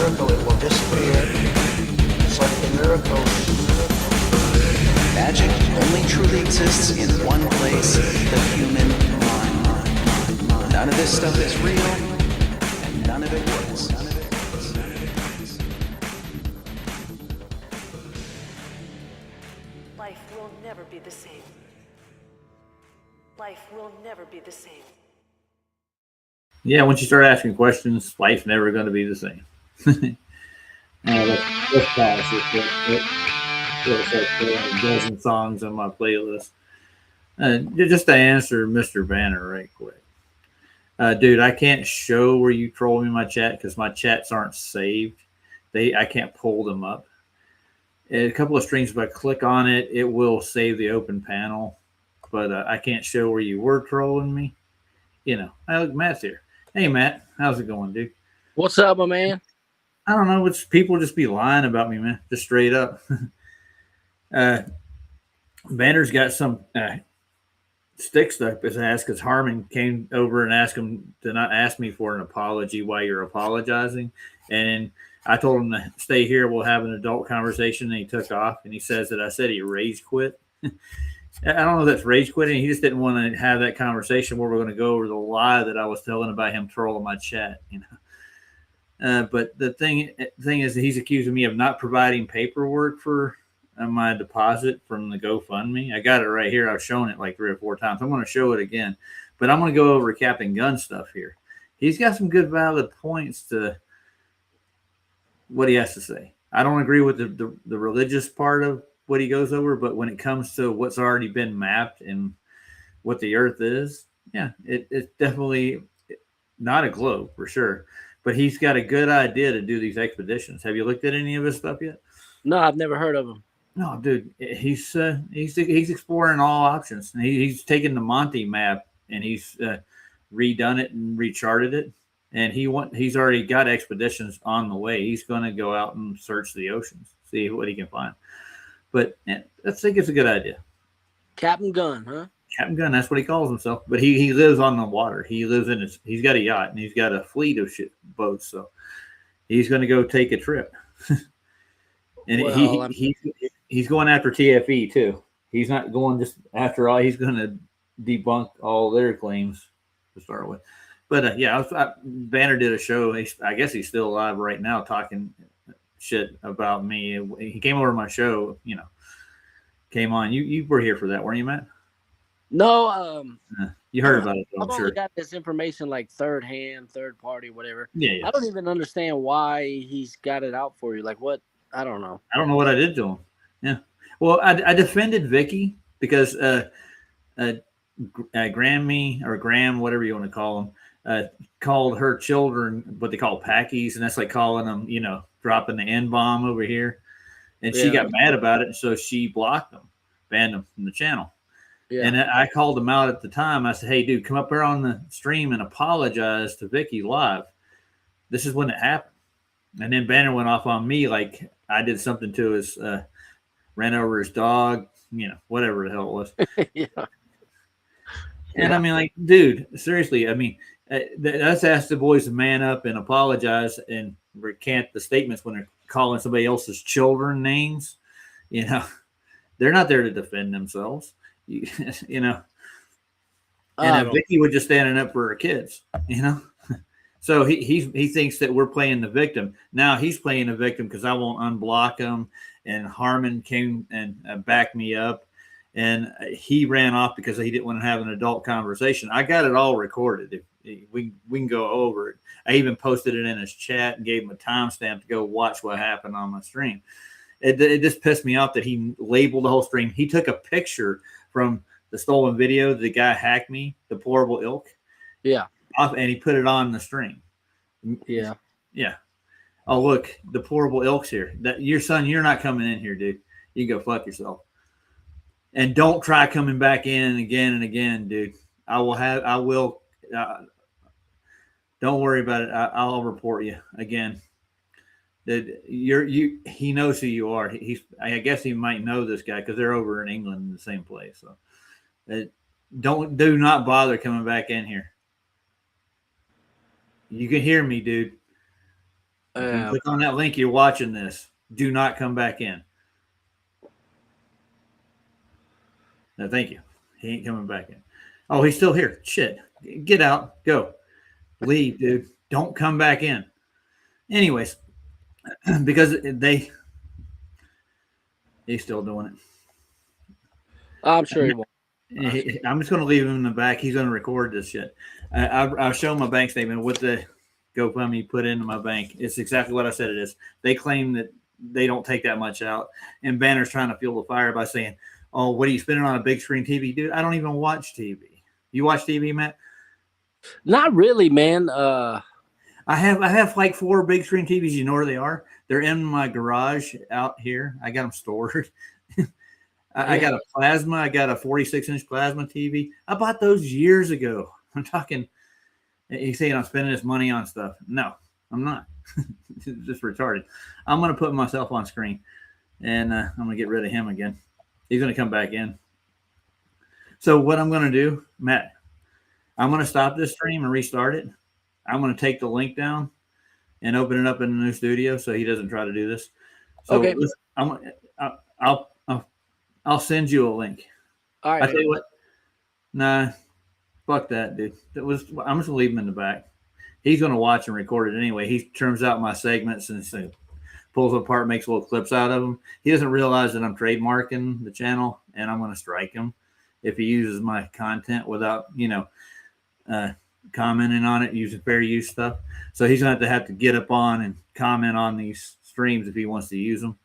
miracle, it will disappear. It's like the miracle. Magic only truly exists in one place, the human mind. None of this stuff is real, and none of it works. Life will never be the same. Life will never be the same. Yeah, once you start asking questions, life's never going to be the same. Let's pause real quick. It's like a dozen songs on my playlist. Just to answer Mr. Banner right quick. Dude, I can't show where you troll me in my chat because my chats aren't saved. I can't pull them up. A couple of streams, if I click on it, it will save the open panel. But I can't show where you were trolling me. You know, look, Matt's here. Hey, Matt, how's it going, dude? What's up, my man? I don't know. It's people just be lying about me, man. Just straight up. Banner's got some stick stuck up his ass because Harmon came over and asked him to not ask me for an apology while you're apologizing. And I told him to stay here. We'll have an adult conversation. And he took off. And he says that I said he rage quit. I don't know if that's rage quitting. He just didn't want to have that conversation where we're going to go over the lie that I was telling about him trolling my chat, you know. But the thing is that he's accusing me of not providing paperwork for my deposit from the GoFundMe. I got it right here. I've shown it like 3 or 4 times. I'm going to show it again. But I'm going to go over Captain Gunn stuff here. He's got some good valid points to what he has to say. I don't agree with the religious part of what he goes over, but when it comes to what's already been mapped and what the earth is, yeah, it's definitely not a globe for sure, but he's got a good idea to do these expeditions. Have you looked at any of his stuff yet? No, I've never heard of him. No, dude, he's exploring all options. He's taken the Monty map and he's redone it and recharted it, and he's already got expeditions on the way. He's going to go out and search the oceans, see what he can find. But yeah, I think it's a good idea. Captain Gunn, huh? Captain Gunn, that's what he calls himself. But he lives on the water. He lives in he's got a yacht and he's got a fleet of boats. So he's going to go take a trip. And well, he's going after TFE too. He's not going just after all. He's going to debunk all their claims to start with. But Banner did a show. I guess he's still alive right now, talking shit about me. He came over to my show, you know, came on. You were here for that, weren't you, Matt? No, you heard about it, I've only got this information like third party, whatever. Yeah. I don't even understand why he's got it out for you. Like what? I don't know. I don't know what I did to him. Yeah. Well, I defended Vicky because Grammy or Graham, whatever you want to call them, called her children what they call packies, and that's like calling them, you know, dropping the N-bomb over here. And she got mad about it, so she blocked them, banned them from the channel. Yeah. And I called them out at the time. I said, hey, dude, come up here on the stream and apologize to Vicky live. This is when it happened. And then Banner went off on me like I did something to his, ran over his dog, you know, whatever the hell it was. Yeah. And I mean, like, dude, seriously, I mean, let's ask the boys to man up and apologize and recant the statements when they're calling somebody else's children names. You know, they're not there to defend themselves. You know, and Vicky was just standing up for her kids. You know, so he thinks that we're playing the victim. Now he's playing the victim because I won't unblock him. And Harmon came and backed me up. And he ran off because he didn't want to have an adult conversation. I got it all recorded. We can go over it. I even posted it in his chat and gave him a timestamp to go watch what happened on my stream. It just pissed me off that he labeled the whole stream. He took a picture from the stolen video. The guy hacked me, deplorable ilk. Yeah. And he put it on the stream. Yeah. Yeah. Oh, look, deplorable ilk's here. That your son, you're not coming in here, dude. You go fuck yourself. And don't try coming back in again and again, dude. I will. Don't worry about it. I'll report you again. That he knows who you are. I guess he might know this guy because they're over in England in the same place. So do not bother coming back in here. You can hear me, dude. Click on that link. You're watching this. Do not come back in. No, thank you. He ain't coming back in. Oh, he's still here. Shit. Get out. Go. Leave, dude. Don't come back in. Anyways, because he's still doing it. I'm sure he won't. I'm just going to leave him in the back. He's going to record this shit. I'll show him my bank statement with the GoFundMe put into my bank. It's exactly what I said it is. They claim that they don't take that much out. And Banner's trying to fuel the fire by saying, oh, what are you spending on a big screen TV? Dude, I don't even watch TV. You watch TV, Matt? Not really, man. I have like 4 big screen TVs. You know where they are? They're in my garage out here. I got them stored. I got a plasma. I got a 46-inch plasma TV. I bought those years ago. I'm talking. He's saying I'm spending this money on stuff. No, I'm not. It's just retarded. I'm going to put myself on screen, and I'm going to get rid of him again. He's going to come back in. So what I'm going to do, Matt, I'm going to stop this stream and restart it. I'm going to take the link down and open it up in the new studio so he doesn't try to do this. So okay. I'll send you a link. All right. I tell you what. Nah, fuck that, dude. I'm just going to leave him in the back. He's going to watch and record it anyway. He turns out my segments and pulls them apart, makes little clips out of them. He doesn't realize that I'm trademarking the channel, and I'm going to strike him if he uses my content without, commenting on it, using fair use stuff. So he's going to have to get up on and comment on these streams if he wants to use them.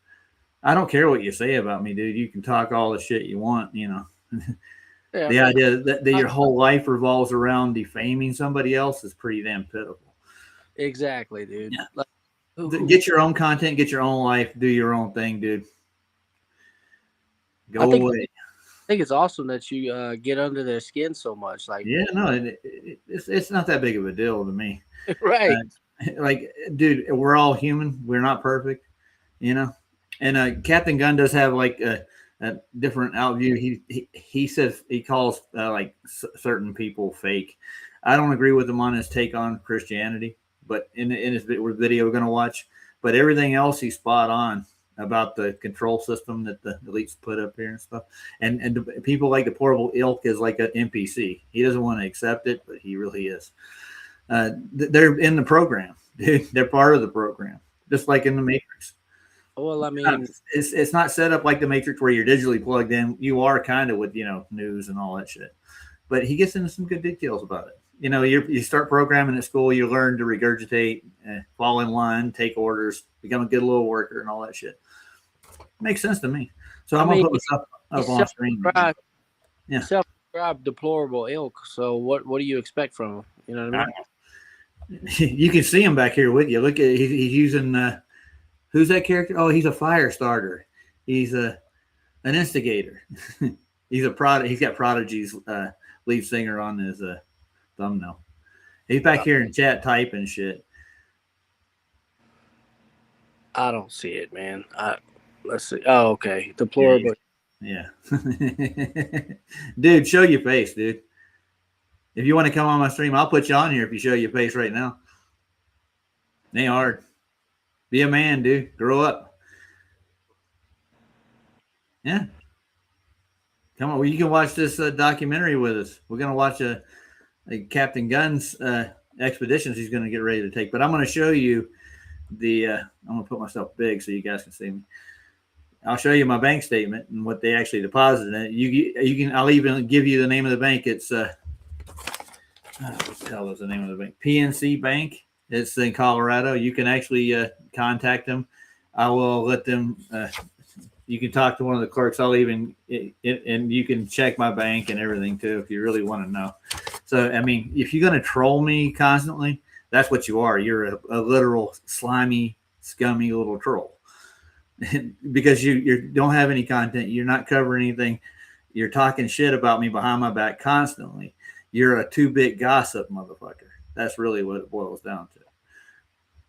I don't care what you say about me, dude. You can talk all the shit you want, Yeah, the idea that your whole life revolves around defaming somebody else is pretty damn pitiful. Exactly, dude. Yeah. Get your own content, get your own life, do your own thing, dude. Go away. I think it's awesome that you get under their skin so much. Like, yeah, no, it's not that big of a deal to me. Right. Like, dude, we're all human. We're not perfect, And Captain Gunn does have like a different outview. He says he calls certain people fake. I don't agree with him on his take on Christianity, but in his video we're going to watch. But everything else he's spot on about the control system that the elites put up here and stuff. And the people like the portable ilk is like an NPC. He doesn't want to accept it, but he really is. They're in the program, dude. They're part of the program, just like in the Matrix. Well, I mean, it's not set up like the Matrix where you're digitally plugged in. You are kind of with news and all that shit. But he gets into some good details about it. You start programming at school, you learn to regurgitate, fall in line, take orders, become a good little worker, and all that shit. Makes sense to me. So I'm gonna put myself up on screen. Yeah, self-described deplorable ilk. So what do you expect from him? You know what I mean? You can see him back here with you. Look at he's using. Who's that character? Oh, he's a fire starter. He's an instigator. He's got Prodigy's lead singer on his thumbnail. He's back here in chat typing shit. I don't see it, man. Let's see. Oh, okay. Deplorable. Yeah. Dude, show your face, dude. If you want to come on my stream, I'll put you on here if you show your face right now. It ain't hard. Be a man, dude. Grow up. Yeah. Come on. Well, you can watch this documentary with us. We're going to watch a Captain Gunn's expeditions he's going to get ready to take. But I'm going to show you I'm going to put myself big so you guys can see me. I'll show you my bank statement and what they actually deposited in it. I'll even give you the name of the bank. It's what the hell is the name of the bank? PNC Bank. It's in Colorado. You can actually contact them. I will let them. You can talk to one of the clerks. I'll even and you can check my bank and everything too if you really want to know. So I mean, if you're going to troll me constantly, that's what you are. You're a literal slimy, scummy little troll. Because you don't have any content. You're not covering anything. You're talking shit about me behind my back constantly. You're a 2-bit gossip motherfucker. That's really what it boils down to.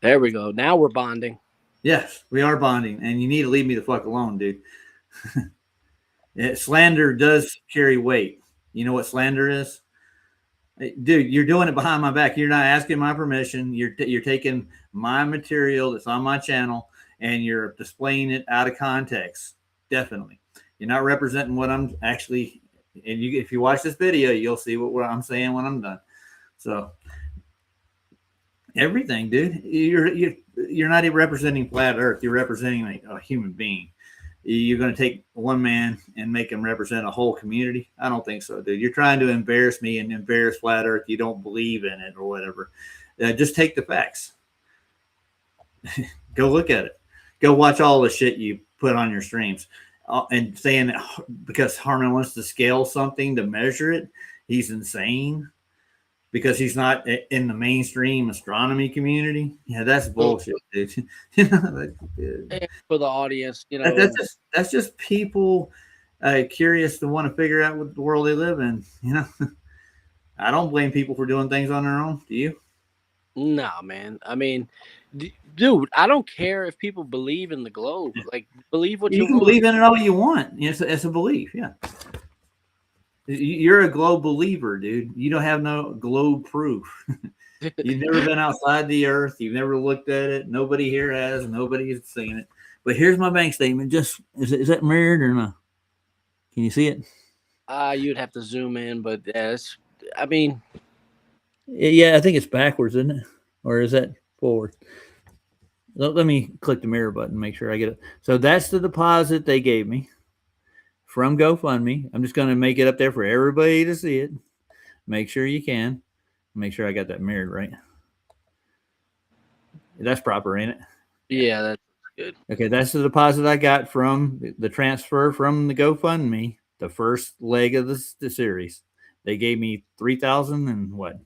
There we go. Now we're bonding. Yes, we are bonding, and you need to leave me the fuck alone, dude. Slander does carry weight. You know what slander is? Dude, you're doing it behind my back. You're not asking my permission. You're taking my material that's on my channel and you're displaying it out of context, definitely. You're not representing what I'm actually, and if you watch this video, you'll see what I'm saying when I'm done. So everything, dude, you're not even representing flat Earth. You're representing a human being. You're going to take one man and make him represent a whole community? I don't think so, dude. You're trying to embarrass me and embarrass flat Earth. You don't believe in it or whatever. Just take the facts. Go look at it. Go watch all the shit you put on your streams. And saying that because Harmon wants to scale something to measure it, he's insane because he's not in the mainstream astronomy community. Yeah, that's bullshit, dude. For the audience, you know, that's just people curious to want to figure out what the world they live in. You know, I don't blame people for doing things on their own. Do you? Nah, man. I mean, dude, I don't care if people believe in the globe. Like, believe what you can want. believe in it all you want. It's a belief. Yeah. You're a globe believer, dude. You don't have no globe proof. You've never been outside the earth. You've never looked at it. Nobody here has. Nobody has seen it. But here's my bank statement. Just is that mirrored or no? Can you see it? You'd have to zoom in, but I mean, yeah, I think it's backwards, isn't it? Or is that forward? Let me click the mirror button, make sure I get it. So that's the deposit they gave me from GoFundMe. I'm just going to make it up there for everybody to see it. Make sure you can. Make sure I got that mirrored right. That's proper, ain't it? Yeah, that's good. Okay, that's the deposit I got from the transfer from the GoFundMe, the first leg of the series. They gave me $3,000 and what?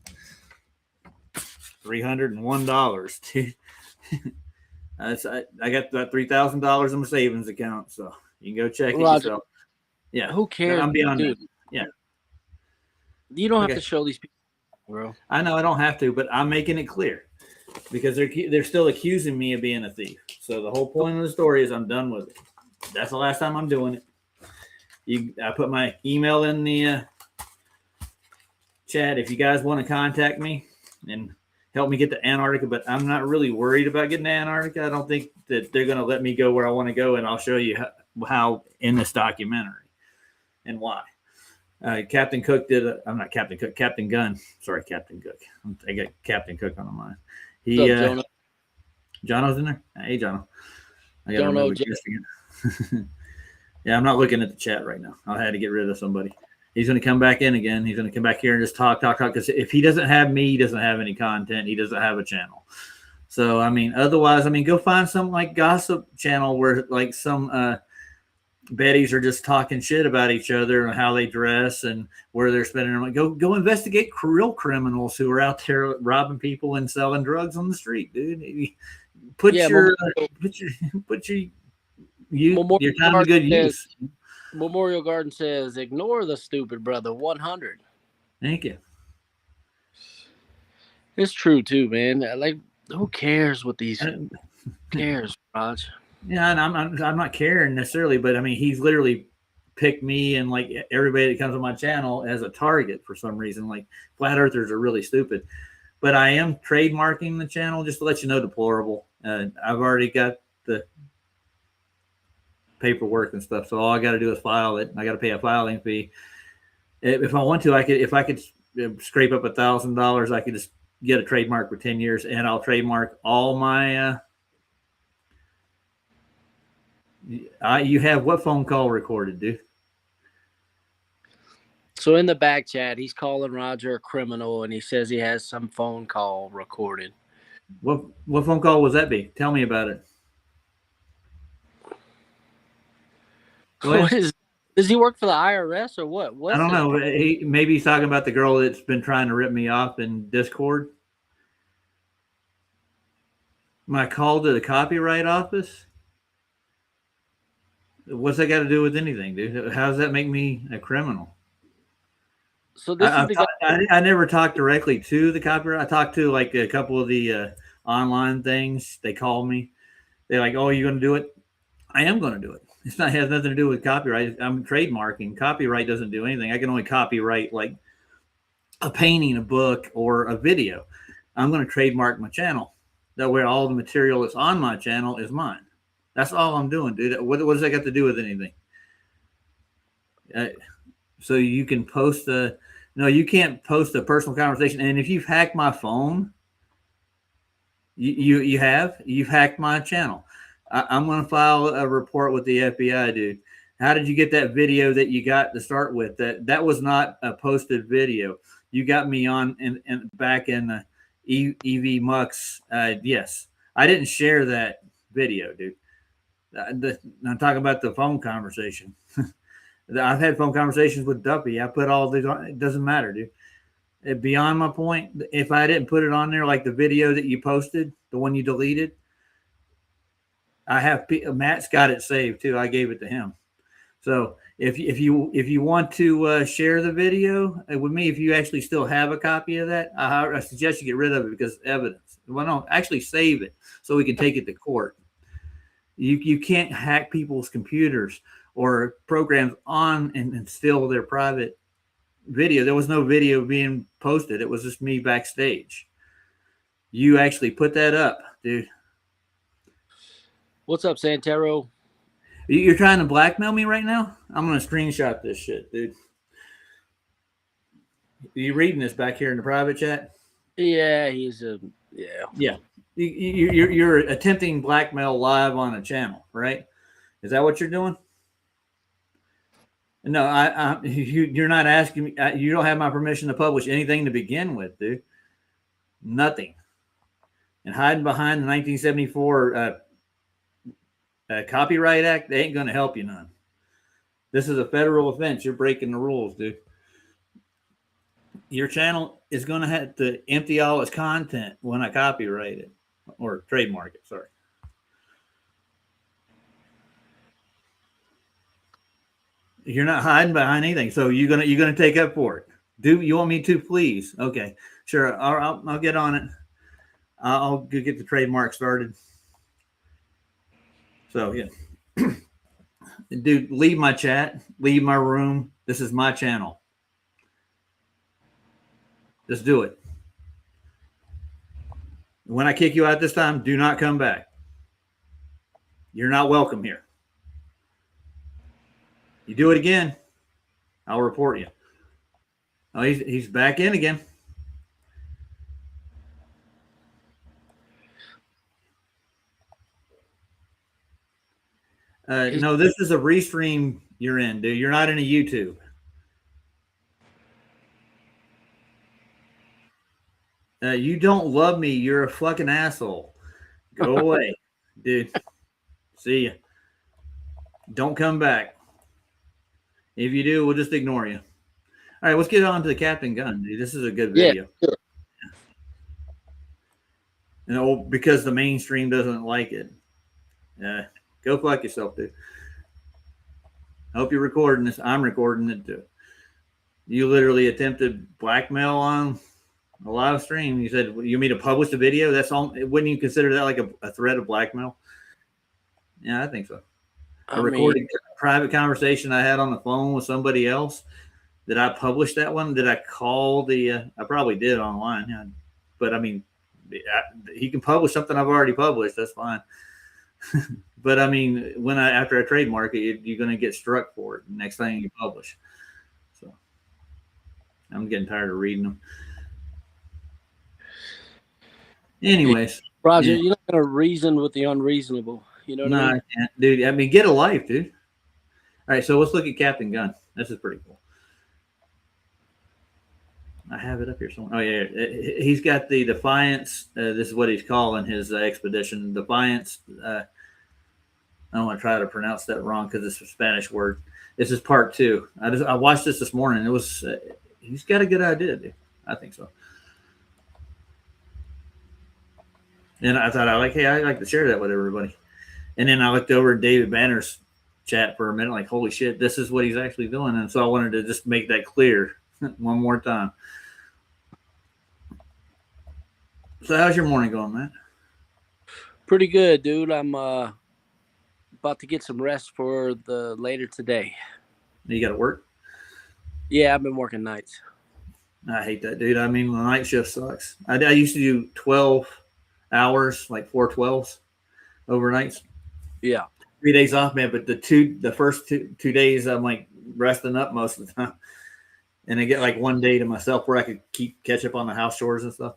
$301. I got that $3,000 in my savings account, so you can go check it yourself. Yeah, who cares? I'm beyond dude. that. Yeah, you don't have to show these people, bro. I know I don't have to, but I'm making it clear because they're still accusing me of being a thief. So the whole point of the story is I'm done with it. That's the last time I'm doing it. I put my email in the chat if you guys want to contact me and help me get to Antarctica, but I'm not really worried about getting to Antarctica. I don't think that they're going to let me go where I want to go, and I'll show you how in this documentary and why. Captain Cook I'm not Captain Cook, Captain Gunn. Sorry, Captain Cook. I got Captain Cook on my mind. Jono's in there? Hey, Jono. I got to remember again. Yeah, I'm not looking at the chat right now. I had to get rid of somebody. He's going to come back in again. He's going to come back here and just talk. Because if he doesn't have me, he doesn't have any content. He doesn't have a channel. So, I mean, otherwise, go find some like gossip channel where like some Betties are just talking shit about each other and how they dress and where they're spending their money. Go investigate real criminals who are out there robbing people and selling drugs on the street, dude. Put your time to good use. Memorial Garden says, ignore the stupid brother 100. Thank you. It's true too, man. Like, who cares what these cares, Raj? Yeah, and I'm not caring necessarily, but he's literally picked me and like everybody that comes on my channel as a target for some reason. Like flat earthers are really stupid, but I am trademarking the channel just to let you know, deplorable. I've already got the paperwork and stuff, so all I got to do is file it. I got to pay a filing fee. If I want to, if I could scrape up $1,000, I could just get a trademark for 10 years, and I'll trademark all my. You have what phone call recorded, dude? So in the back chat, he's calling Roger a criminal, and he says he has some phone call recorded. What phone call was that be? Tell me about it. Does he work for the IRS or what? I don't know. Maybe he's talking about the girl that's been trying to rip me off in Discord. My call to the copyright office? What's that got to do with anything, dude? How does that make me a criminal? So this is the guy. I never talked directly to the copyright. I talked to like a couple of the online things. They call me. They're like, "Oh, you're going to do it?" I am going to do it. It has nothing to do with copyright. I'm trademarking. Copyright doesn't do anything. I can only copyright like a painting, a book, or a video. I'm going to trademark my channel. That way, all the material that's on my channel is mine. That's all I'm doing, dude. What does that got to do with anything? So you can post no, you can't post a personal conversation. And if you've hacked my phone, you've hacked my channel. I'm going to file a report with the FBI, dude. How did you get that video that you got to start with? That was not a posted video. You got me on and back in EV Mux. Yes, I didn't share that video, dude. I'm talking about the phone conversation. I've had phone conversations with Duppy. I put all these on. It doesn't matter, dude. Beyond my point, if I didn't put it on there, like the video that you posted, the one you deleted, I have Matt's got it saved too. I gave it to him. So if you want to share the video with me, if you actually still have a copy of that, I suggest you get rid of it because evidence. Well, no, actually save it so we can take it to court. You can't hack people's computers or programs on and steal their private video. There was no video being posted. It was just me backstage. You actually put that up, dude. What's up, Santero? You're trying to blackmail me right now? I'm going to screenshot this shit, dude. Are you reading this back here in the private chat? Yeah, Yeah. You're attempting blackmail live on a channel, right? Is that what you're doing? No, you're not asking me. You don't have my permission to publish anything to begin with, dude. Nothing. And hiding behind the 1974 Copyright Act, they ain't going to help you none. This is a federal offense. You're breaking the rules, dude. Your channel is going to have to empty all its content when I copyright it or trademark it. Sorry. You're not hiding behind anything, so you're gonna take up for it. Do you want me to? Please. Okay, sure. I'll get on it. I'll get the trademark started. So yeah, dude, leave my chat, leave my room. This is my channel. Just do it. When I kick you out this time, do not come back. You're not welcome here. You do it again, I'll report you. Oh, he's back in again. No, this is a restream you're in, dude. You're not in a YouTube. You don't love me. You're a fucking asshole. Go away, dude. See ya. Don't come back. If you do, we'll just ignore you. All right, let's get on to the Captain Gun, dude. This is a good video. Yeah, sure. You know, because the mainstream doesn't like it. Go fuck yourself, dude. I hope you're recording this. I'm recording it too. You literally attempted blackmail on a live stream. You said you mean to publish the video? That's all. Wouldn't you consider that like a threat of blackmail? Yeah, I think so. A recorded private conversation I had on the phone with somebody else. Did I publish that one? Did I call the? I probably did online. Yeah, but I mean, he can publish something I've already published. That's fine. But I mean, after I trademark it, you're going to get struck for it next thing you publish. So I'm getting tired of reading them. Anyways, Roger, you're not going to reason with the unreasonable. You know what I mean? I can't, dude. I mean, get a life, dude. All right, so let's look at Captain Gunn. This is pretty cool. I have it up here somewhere. Oh yeah, he's got the Defiance. This is what he's calling his expedition, Defiance. I don't want to try to pronounce that wrong because it's a Spanish word. This is part 2. I watched this morning. It was he's got a good idea, dude. I think so. And I thought I'd like to share that with everybody. And then I looked over at David Banner's chat for a minute, like, holy shit, this is what he's actually doing. And so I wanted to just make that clear one more time. So how's your morning going, man? Pretty good, dude. I'm about to get some rest for the later today. You got to work? Yeah, I've been working nights. I hate that, dude. I mean, the night shift sucks. I used to do 12 hours, like 412s overnights. Yeah. 3 days off, man. But the first two days, I'm like resting up most of the time, and I get like 1 day to myself where I could catch up on the house chores and stuff.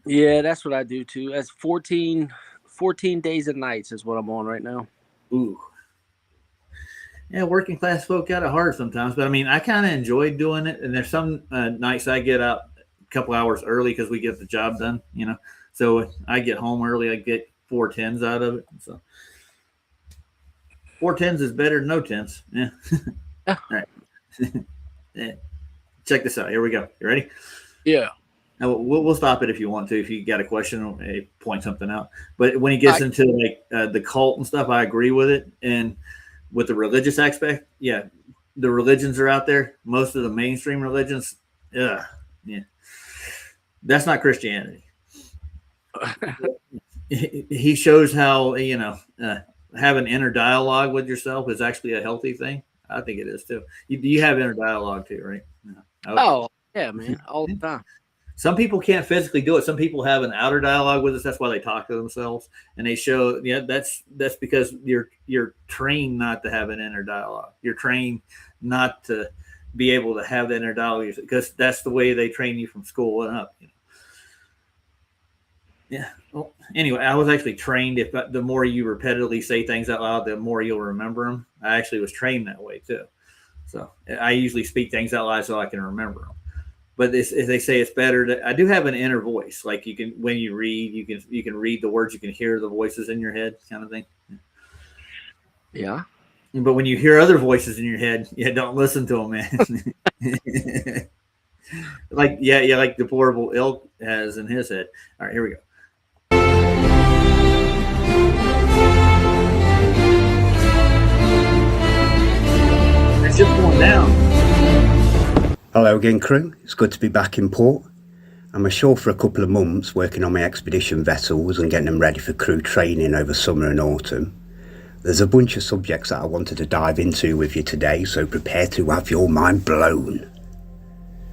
Yeah, that's what I do too. That's 14 days and nights is what I'm on right now. Ooh. Yeah, working class folk got it hard sometimes, but I mean, I kind of enjoy doing it. And there's some nights I get out a couple hours early because we get the job done, you know. So I get home early, I get 4 10s out of it. So 4 10s is better than no tens. Yeah. All right. Yeah. Check this out. Here we go. You ready? Yeah. Now, we'll stop it if you want to. If you got a question, point something out. But when he gets into like the cult and stuff, I agree with it. And with the religious aspect, yeah, the religions are out there. Most of the mainstream religions, yeah, that's not Christianity. He shows how having inner dialogue with yourself is actually a healthy thing. I think it is too. You have inner dialogue too, right? No. Okay. Oh yeah, man, all the time. Some people can't physically do it. Some people have an outer dialogue with us. That's why they talk to themselves, and they show. Yeah, that's because you're trained not to have an inner dialogue. You're trained not to be able to have the inner dialogue because that's the way they train you from school and up. You know? Yeah. Well, anyway, I was actually trained. If the more you repetitively say things out loud, the more you'll remember them. I actually was trained that way too. So I usually speak things out loud so I can remember them. But they say it's better to. I do have an inner voice, like you can when you read, you can read the words, you can hear the voices in your head, kind of thing. Yeah. But when you hear other voices in your head, don't listen to them, man. like the deplorable ilk has in his head. All right, here we go. It's just going down. Hello again, crew. It's good to be back in port. I'm ashore for a couple of months working on my expedition vessels and getting them ready for crew training over summer and autumn. There's a bunch of subjects that I wanted to dive into with you today, so prepare to have your mind blown.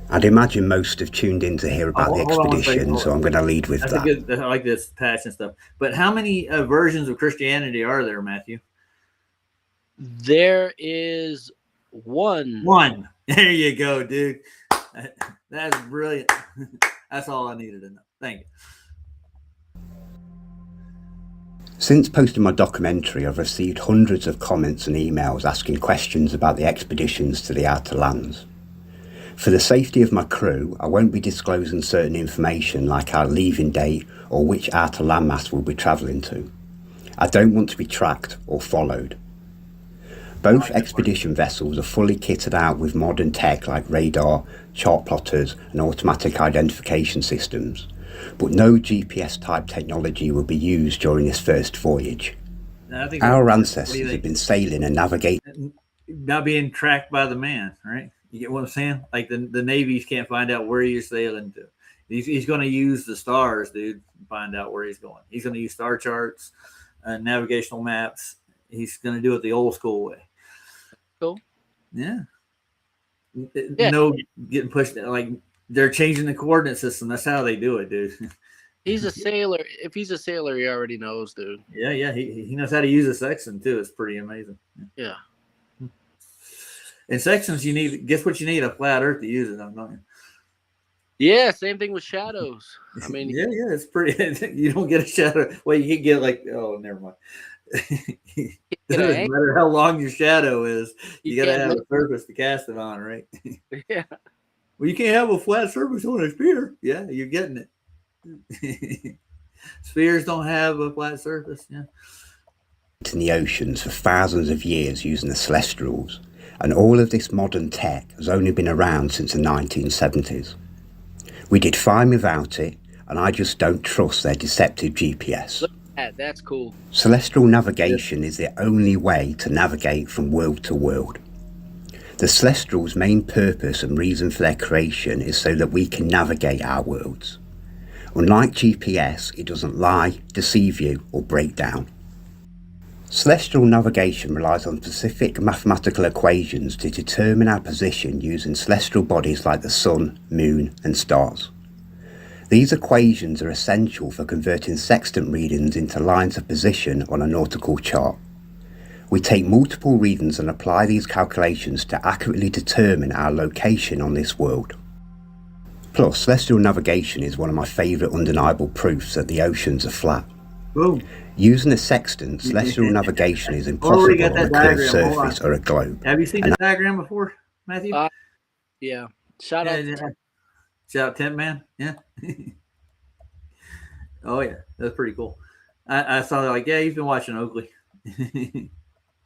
I'd imagine most have tuned in to hear about the expedition, so I'm going to lead with that. I like this passion stuff. But how many versions of Christianity are there, Matthew? There is one. One. There you go, dude. That's brilliant. That's all I needed to know. Thank you. Since posting my documentary, I've received hundreds of comments and emails asking questions about the expeditions to the outer lands. For the safety of my crew, I won't be disclosing certain information like our leaving date or which outer landmass we'll be travelling to. I don't want to be tracked or followed. Both expedition vessels are fully kitted out with modern tech like radar, chart plotters and automatic identification systems, but no GPS type technology will be used during this first voyage. Our ancestors have been sailing and navigating. Not being tracked by the man, right? You get what I'm saying? Like the navies can't find out where you're sailing to. He's going to use the stars, dude, to find out where he's going. He's going to use star charts, navigational maps. He's going to do it the old school way. Cool. Yeah. No getting pushed. Like they're changing the coordinate system. That's how they do it, dude. He's a sailor. If he's a sailor, he already knows, dude. Yeah. He knows how to use a sextant too. It's pretty amazing. Yeah. In sections, you need. Guess what? You need a flat Earth to use it. Don't you? Yeah. Same thing with shadows. I mean. yeah. It's pretty. You don't get a shadow. Well, you can get like. Oh, never mind. It doesn't matter how long your shadow is. You got to have a surface to cast it on, right? Yeah. Well, you can't have a flat surface on a sphere. Yeah, you're getting it. Spheres don't have a flat surface. Yeah. In the oceans for thousands of years using the celestials, and all of this modern tech has only been around since the 1970s. We did fine without it, and I just don't trust their deceptive GPS. That's cool. Celestial navigation is the only way to navigate from world to world. The Celestials' main purpose and reason for their creation is so that we can navigate our worlds. Unlike GPS, it doesn't lie, deceive you, or break down. Celestial navigation relies on specific mathematical equations to determine our position using celestial bodies like the sun, moon, and stars. These equations are essential for converting sextant readings into lines of position on a nautical chart. We take multiple readings and apply these calculations to accurately determine our location on this world. Plus, celestial navigation is one of my favourite undeniable proofs that the oceans are flat. Boom. Using a sextant, celestial navigation is Already impossible got on a that curved diagram. Hold on. surface or a globe. Have you seen the diagram before, Matthew? Yeah. Shout out. Yeah. Shout out Tent Man. Yeah. Oh yeah, that's pretty cool. I saw that, like, yeah, he's been watching Oakley.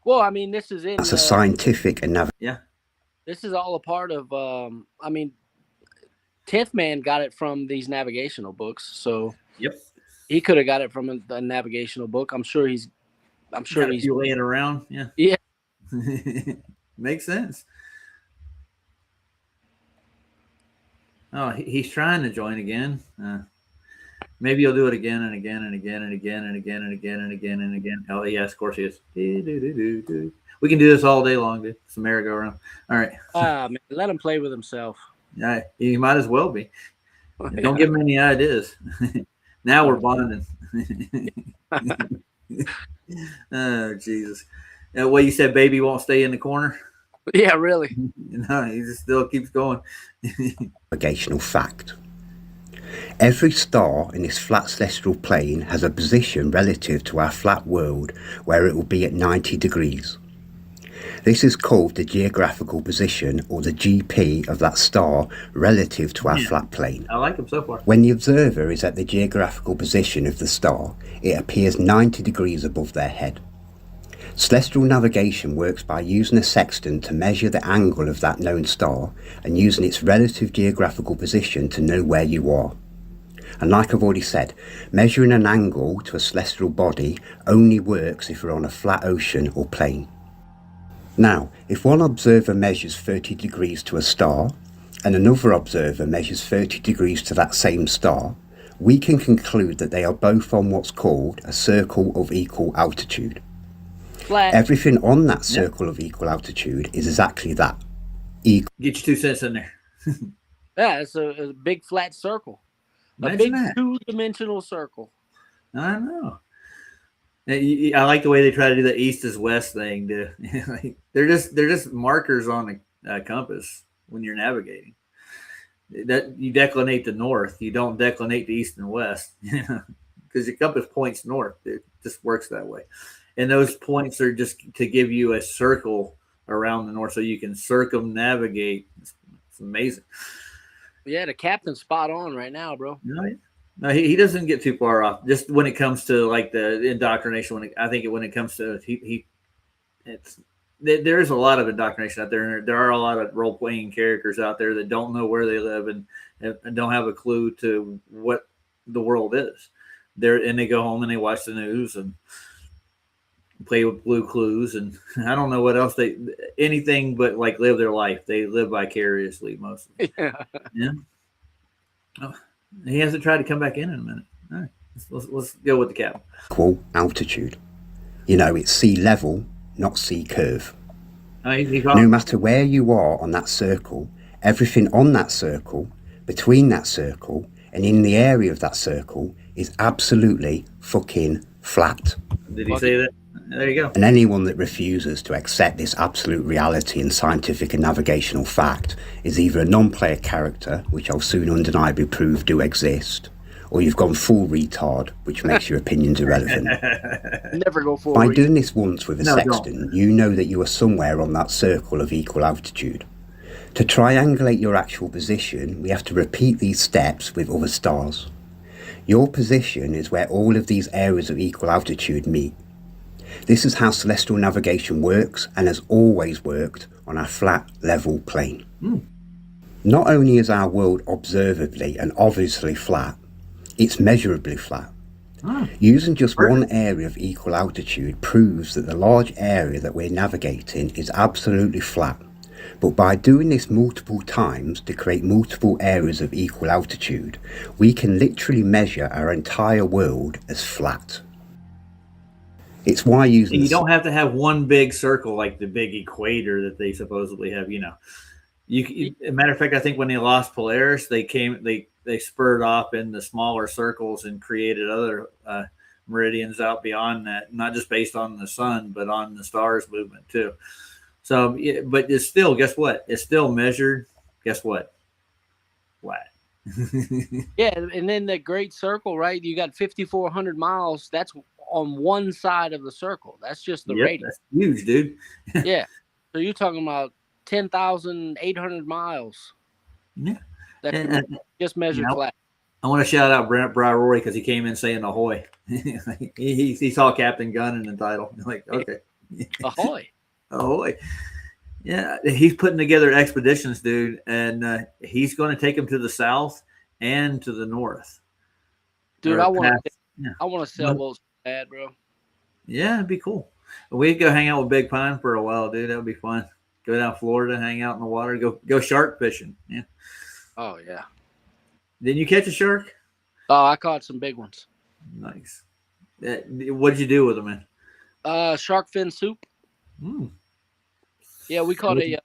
Well, I mean, this is in. That's a scientific and Yeah. This is all a part of. I mean, 10th Man got it from these navigational books, so Yep. he could have got it from a navigational book. I'm sure he's. You laying around. Yeah. Yeah. Makes sense. Oh, he's trying to join again. Maybe he'll do it again and again and again and again and again and again and again and again. Oh, yes, of course he is. We can do this all day long, dude. It's a merry-go-round. All right. Man, let him play with himself. Yeah, he might as well be. Don't give him any ideas. Now we're bonding. Oh, Jesus. Well, you said baby won't stay in the corner? Yeah, really. No, he just still keeps going. navigational fact. Every star in this flat celestial plane has a position relative to our flat world where it will be at 90 degrees. This is called the geographical position, or the GP, of that star relative to our flat plane. I like him so far. When the observer is at the geographical position of the star, it appears 90 degrees above their head. Celestial navigation works by using a sextant to measure the angle of that known star and using its relative geographical position to know where you are. And like I've already said, measuring an angle to a celestial body only works if we're on a flat ocean or plane. Now, if one observer measures 30 degrees to a star and another observer measures 30 degrees to that same star, we can conclude that they are both on what's called a circle of equal altitude. Flat. Everything on that circle of equal altitude is exactly that. Get your 2 cents in there. Yeah, it's a big flat circle. Imagine A big that. 2-dimensional circle. I know. I like the way they try to do the east is west thing. They're just markers on a compass when you're navigating. That you declinate the north, you don't declinate the east and west, because your compass points north. It just works that way, and those points are just to give you a circle around the north, so you can circumnavigate. It's amazing. Yeah, the captain's spot on right now, bro. No, he doesn't get too far off. Just when it comes to like the indoctrination, when it comes to there's a lot of indoctrination out there, and there are a lot of role playing characters out there that don't know where they live and don't have a clue to what the world is. They go home and they watch the news and play with blue clues, and I don't know what else anything but like live their life. They live vicariously mostly. Yeah. Oh, he hasn't tried to come back in a minute. All right, let's go with the cap. Equal altitude. You know, it's sea level, not sea curve. No matter where you are on that circle, everything on that circle, between that circle, and in the area of that circle is absolutely fucking flat. Did he say that? There you go. And anyone that refuses to accept this absolute reality and scientific and navigational fact is either a non-player character, which I'll soon undeniably prove do exist, or you've gone full retard, which makes your opinions irrelevant. Never go full By retard. doing this once with a sextant, you know that you are somewhere on that circle of equal altitude. To triangulate your actual position, we have to repeat these steps with other stars. Your position is where all of these areas of equal altitude meet. This is how celestial navigation works and has always worked on our flat, level plane. Not only is our world observably and obviously flat, it's measurably flat. Using just one area of equal altitude proves that the large area that we're navigating is absolutely flat. But by doing this multiple times to create multiple areas of equal altitude, we can literally measure our entire world as flat. It's why using... You don't have to have one big circle like the big equator that they supposedly have, you know. A matter of fact, I think when they lost Polaris, they they spurred off in the smaller circles and created other meridians out beyond that, not just based on the sun, but on the stars movement too. So, but it's still, guess what? It's still measured. Guess what? Flat. Yeah, and then the Great Circle, right? You got 5,400 miles. That's on one side of the circle. That's just the radius. That's huge, dude. Yeah. So you're talking about 10,800 miles. Yeah. That's just measured flat. I want to shout out Bri Rory because he came in saying ahoy. he saw Captain Gunn in the title. Like, okay. Ahoy. Ahoy. Yeah, he's putting together expeditions, dude, and he's going to take them to the south and to the north. Dude, I want to sailboats bad, bro. Yeah, it'd be cool. We'd go hang out with Big Pine for a while, dude. That would be fun. Go down Florida, hang out in the water, go shark fishing. Yeah. Oh yeah. Didn't you catch a shark? Oh, I caught some big ones. Nice. What did you do with them, man? Shark fin soup. Mm. Yeah, we caught a.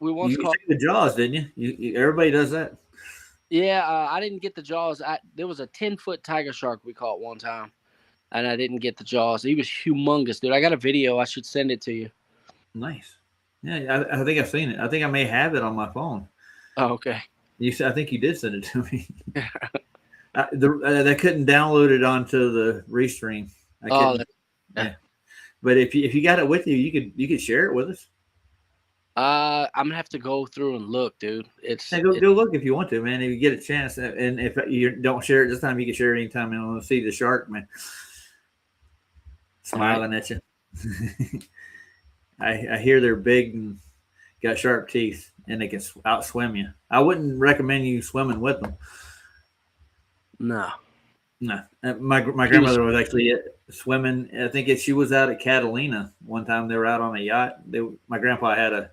We once caught the jaws, didn't you? Everybody does that. Yeah, I didn't get the jaws. There was a 10-foot tiger shark we caught one time, and I didn't get the jaws. He was humongous, dude. I got a video. I should send it to you. Nice. Yeah, I think I've seen it. I think I may have it on my phone. Oh, okay. I think you did send it to me. They couldn't download it onto the Restream. Yeah. But if you got it with you, you could share it with us. I'm gonna have to go through and look, dude. Go look if you want to, man. If you get a chance, and if you don't share it this time, you can share it anytime. And want to see the shark, man, smiling at you. I hear they're big and got sharp teeth, and they can outswim you. I wouldn't recommend you swimming with them. No. My grandmother was actually swimming. I think she was out at Catalina one time. They were out on a yacht. My grandpa had a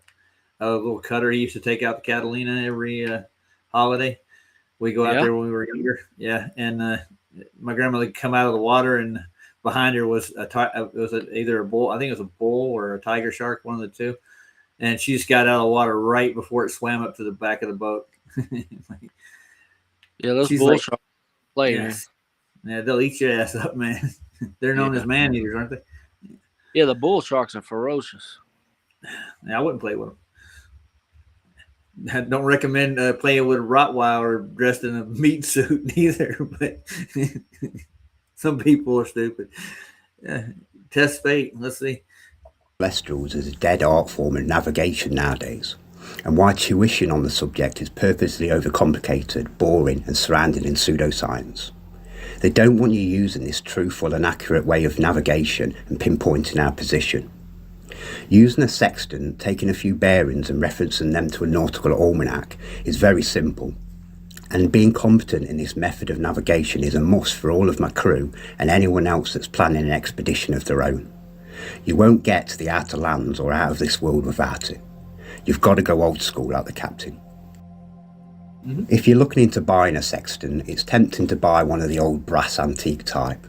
little cutter. He used to take out the Catalina every holiday. We go out there when we were younger. Yeah, and my grandmother would come out of the water, and behind her was either a bull. I think it was a bull or a tiger shark, one of the two. And she just got out of the water right before it swam up to the back of the boat. Yeah, those bull sharks play, man. Yeah, they'll eat your ass up, man. They're known as man eaters, aren't they? Yeah, the bull sharks are ferocious. Yeah, I wouldn't play with them. I don't recommend playing with a Rottweiler dressed in a meat suit either, but some people are stupid. Test fate. Let's see. Celestials is a dead art form of navigation nowadays, and why tuition on the subject is purposely overcomplicated, boring, and surrounded in pseudoscience. They don't want you using this truthful and accurate way of navigation and pinpointing our position. Using a sextant, taking a few bearings and referencing them to a nautical almanac is very simple, and being competent in this method of navigation is a must for all of my crew and anyone else that's planning an expedition of their own. You won't get to the outer lands or out of this world without it. You've got to go old school like the captain. Mm-hmm. If you're looking into buying a sextant, it's tempting to buy one of the old brass antique type.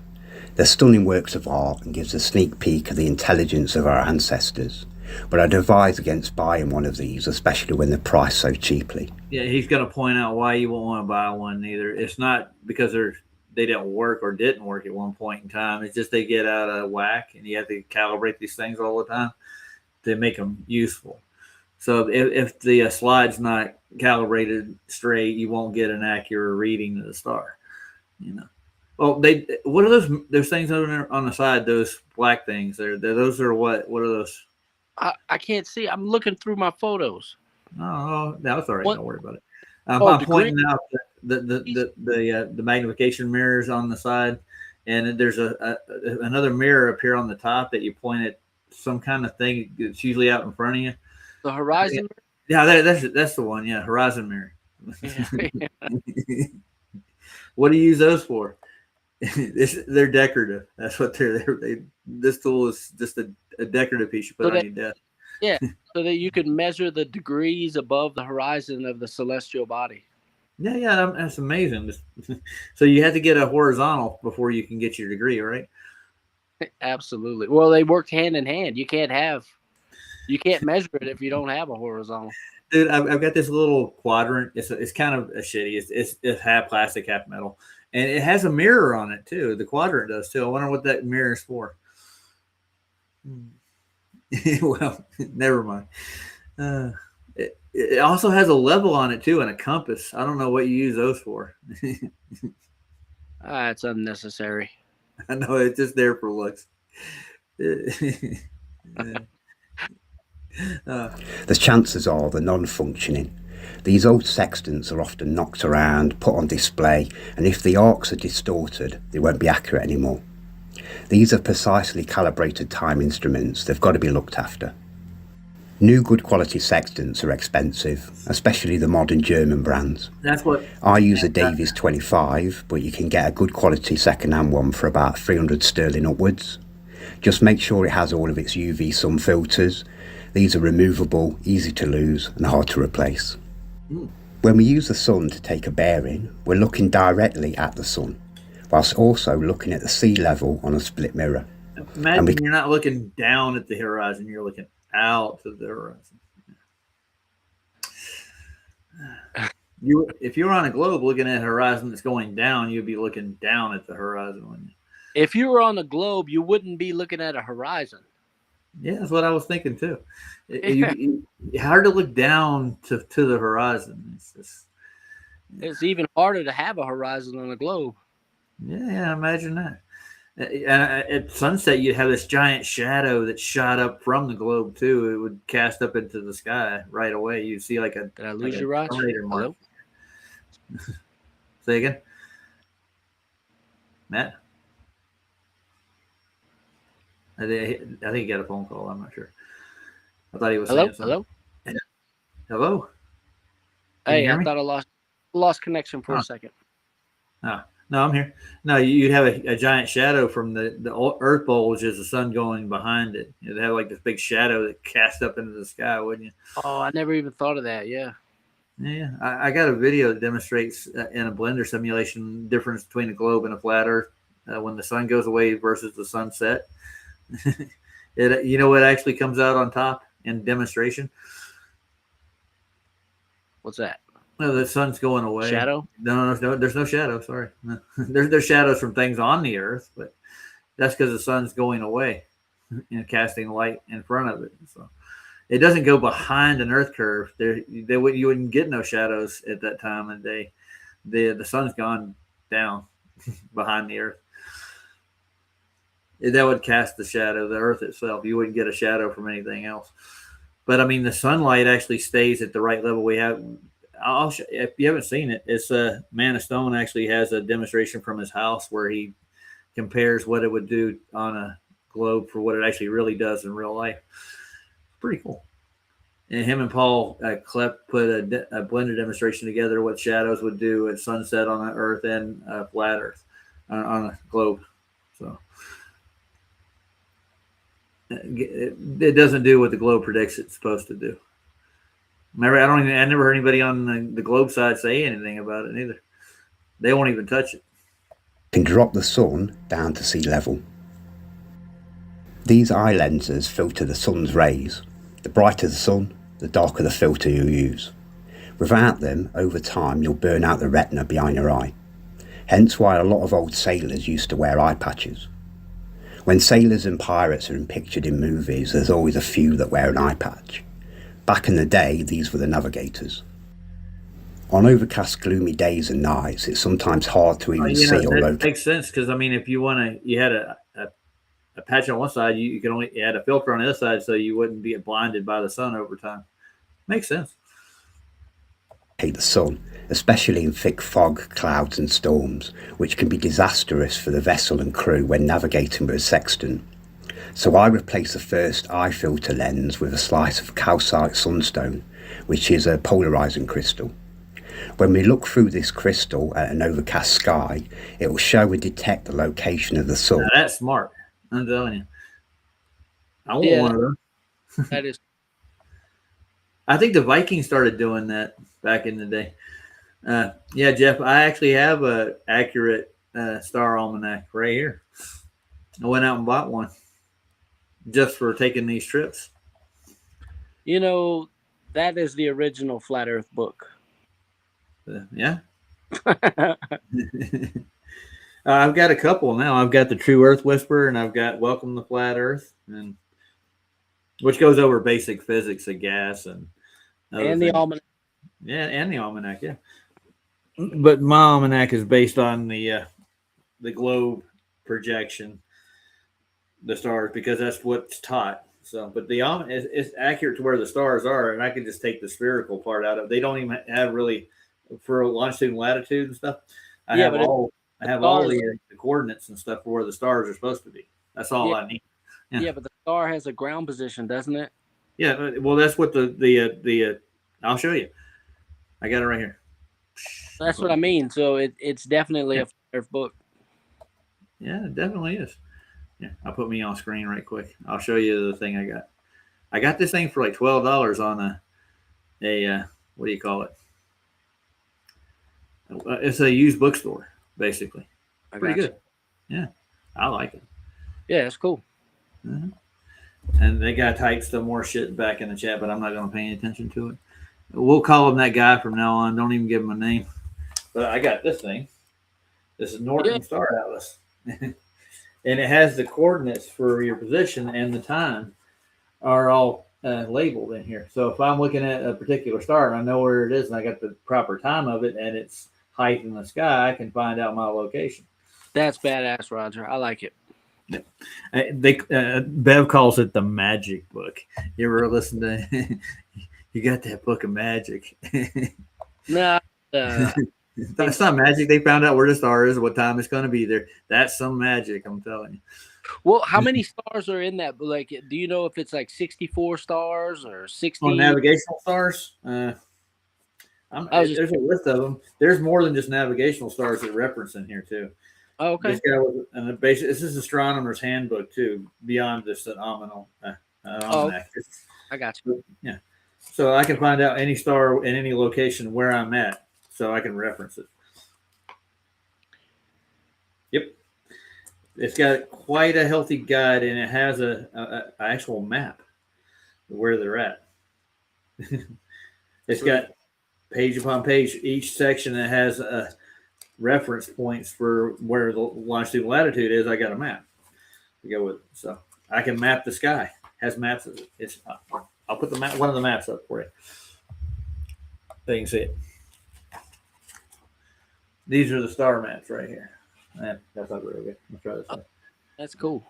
They're stunning works of art and gives a sneak peek of the intelligence of our ancestors, but I'd advise against buying one of these, especially when they're priced so cheaply. Yeah, he's going to point out why you won't want to buy one either. It's not because they didn't work or didn't work at one point in time. It's just they get out of whack, and you have to calibrate these things all the time to make them useful. So if the slide's not calibrated straight, you won't get an accurate reading of the star. You know. Well, what are those things on the side? Those black things. Those are what? What are those? I can't see. I'm looking through my photos. Oh, that's all right. Don't worry about it. I'm pointing out the magnification mirrors on the side, and there's another mirror up here on the top that you point at some kind of thing that's usually out in front of you. The horizon. Yeah, that's the one. Yeah, horizon mirror. Yeah. What do you use those for? They're decorative. That's what they're. This tool is just a decorative piece you put on your desk. Yeah, so that you can measure the degrees above the horizon of the celestial body. Yeah, that's amazing. So you have to get a horizontal before you can get your degree, right? Absolutely. Well, they work hand in hand. You can't have You can't measure it if you don't have a horizontal. Dude, I've got this little quadrant. It's kind of a shitty. It's half plastic, half metal, and it has a mirror on it too. The quadrant does too. I wonder what that mirror is for. Well, never mind. It also has a level on it too and a compass. I don't know what you use those for. It's unnecessary. I know it's just there for looks. The chances are they're non-functioning. These old sextants are often knocked around, put on display, and if the arcs are distorted, they won't be accurate anymore. These are precisely calibrated time instruments. They've got to be looked after. New good quality sextants are expensive, especially the modern German brands. That's what I use a Davies 25, but you can get a good quality second-hand one for about 300 sterling upwards. Just make sure it has all of its UV sun filters. These are removable, easy to lose, and hard to replace. When we use the sun to take a bearing, we're looking directly at the sun, whilst also looking at the sea level on a split mirror. Imagine you're not looking down at the horizon, you're looking out to the horizon. If you were on a globe looking at a horizon that's going down, you'd be looking down at the horizon, wouldn't you? If you were on the globe, you wouldn't be looking at a horizon. Yeah, that's what I was thinking too. Hard to look down to the horizon. It's even harder to have a horizon on a globe. Yeah, imagine that. And at sunset, you'd have this giant shadow that shot up from the globe too. It would cast up into the sky right away. You'd see like a. Did I lose you, Raj? Hello? Say again, Matt. I think he got a phone call. I'm not sure. I thought he was saying something. Hello. Hey, I thought I lost connection for a second. No, I'm here. No, you'd have a giant shadow from the Earth bulge as the sun going behind it. You'd have like this big shadow that cast up into the sky, wouldn't you? Oh, I never even thought of that. Yeah. Yeah, I got a video that demonstrates in a blender simulation the difference between a globe and a flat Earth when the sun goes away versus the sunset. You know what actually comes out on top in demonstration? What's that? No, the sun's going away. Shadow? No, there's no shadow. Sorry, no. There's shadows from things on the Earth, but that's because the sun's going away and casting light in front of it. So it doesn't go behind an Earth curve. You wouldn't get no shadows at that time of day. The sun's gone down behind the Earth. That would cast the shadow, the Earth itself. You wouldn't get a shadow from anything else. But I mean, the sunlight actually stays at the right level. We have. If you haven't seen it, it's Man of Stone actually has a demonstration from his house where he compares what it would do on a globe for what it actually really does in real life. Pretty cool. And him and Paul Klepp put a blended demonstration together what shadows would do at sunset on the Earth and flat Earth on a globe. So it doesn't do what the globe predicts it's supposed to do. Remember, I never heard anybody on the globe side say anything about it either. They won't even touch it. Can drop the sun down to sea level. These eye lenses filter the sun's rays. The brighter the sun, the darker the filter you use. Without them, over time, you'll burn out the retina behind your eye. Hence why a lot of old sailors used to wear eye patches. When sailors and pirates are pictured in movies, there's always a few that wear an eye patch. Back in the day, these were the navigators. On overcast, gloomy days and nights, it's sometimes hard to even see or locate. That makes sense because I mean, if you had a patch on one side, you can only add a filter on the other side, so you wouldn't be blinded by the sun over time. Makes sense. The sun, especially in thick fog, clouds and storms, which can be disastrous for the vessel and crew when navigating with a sextant. So I replace the first eye filter lens with a slice of calcite sunstone, which is a polarizing crystal. When we look through this crystal at an overcast sky, it will show and detect the location of the sun. Now that's smart. I'm telling you. I want one of those. That is. I think the Vikings started doing that back in the day. Yeah, Jeff, I actually have a accurate star almanac right here. I went out and bought one just for taking these trips. You know, that is the original Flat Earth book. Yeah. I've got a couple now. I've got the True Earth Whisperer, and I've got Welcome to Flat Earth, and which goes over basic physics of gas and other And the things. almanac. Yeah, and the almanac. Yeah, but my almanac is based on the globe projection, the stars, because that's what's taught. So, but the almanac is accurate to where the stars are, and I can just take the spherical part out of it. They don't even have really for longitude and latitude and stuff. I have all the coordinates and stuff for where the stars are supposed to be. That's all I need. Yeah, but the star has a ground position, doesn't it? Yeah, well, that's what the I'll show you. I got it right here. That's what I mean. So it's definitely a Flat Earth book. Yeah, it definitely is. Yeah, I'll put me on screen right quick. I'll show you the thing I got. I got this thing for like $12 on a what do you call it? It's a used bookstore, basically. Pretty good. Yeah, I like it. Yeah, it's cool. Mm-hmm. And they got typed some more shit back in the chat, but I'm not going to pay any attention to it. We'll call him that guy from now on. Don't even give him a name. But I got this thing. This is Norton Star Atlas. And it has the coordinates for your position and the time are all labeled in here. So if I'm looking at a particular star and I know where it is and I got the proper time of it and its height in the sky, I can find out my location. That's badass, Roger. I like it. Bev calls it the magic book. You ever listen to you got that book of magic? No, that's not magic. They found out where the star is, what time it's going to be there. That's some magic, I'm telling you. Well, how many stars are in that? Like, do you know if it's like 64 stars or 60? On navigational stars, there's a list of them. There's more than just navigational stars that reference in here too. Oh, okay. This guy was, and this is Astronomer's Handbook too, beyond just an almanac. I got you. Yeah, so I can find out any star in any location where I'm at, so I can reference it. Yep, it's got quite a healthy guide, and it has a actual map of where they're at. It's got page upon page, each section that has a reference points for where the longitude and latitude is. I got a map to go with it, so I can map the sky. Has maps of it. It's I'll put the map, one of the maps up for you. So you can see it. These are the star maps right here. That's not very good. Let's try this one. That's cool.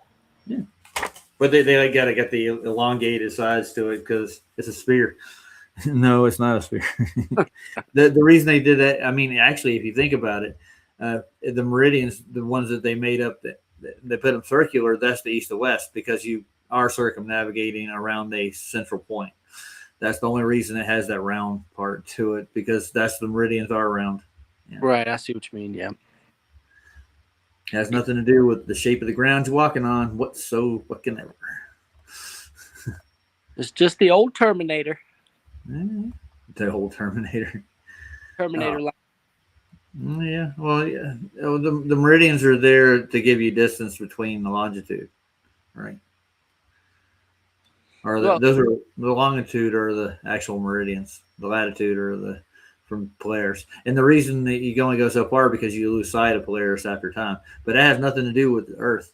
Yeah, but they got to get the elongated sides to it because it's a sphere. No, it's not a sphere. The reason they did that, I mean, actually, if you think about it, the meridians, the ones that they made up, that they put them circular, that's the east to west because you are circumnavigating around a central point. That's the only reason it has that round part to it because that's the meridians are round. Yeah. Right, I see what you mean. Yeah, it has nothing to do with the shape of the ground you're walking on whatsoever. It's just the old Terminator. The whole Terminator. Line. Yeah, well, yeah. The meridians are there to give you distance between the longitude, right? Or those are the longitude or the actual meridians. The latitude or the from Polaris. And the reason that you can only go so far because you lose sight of Polaris after time. But that has nothing to do with the Earth.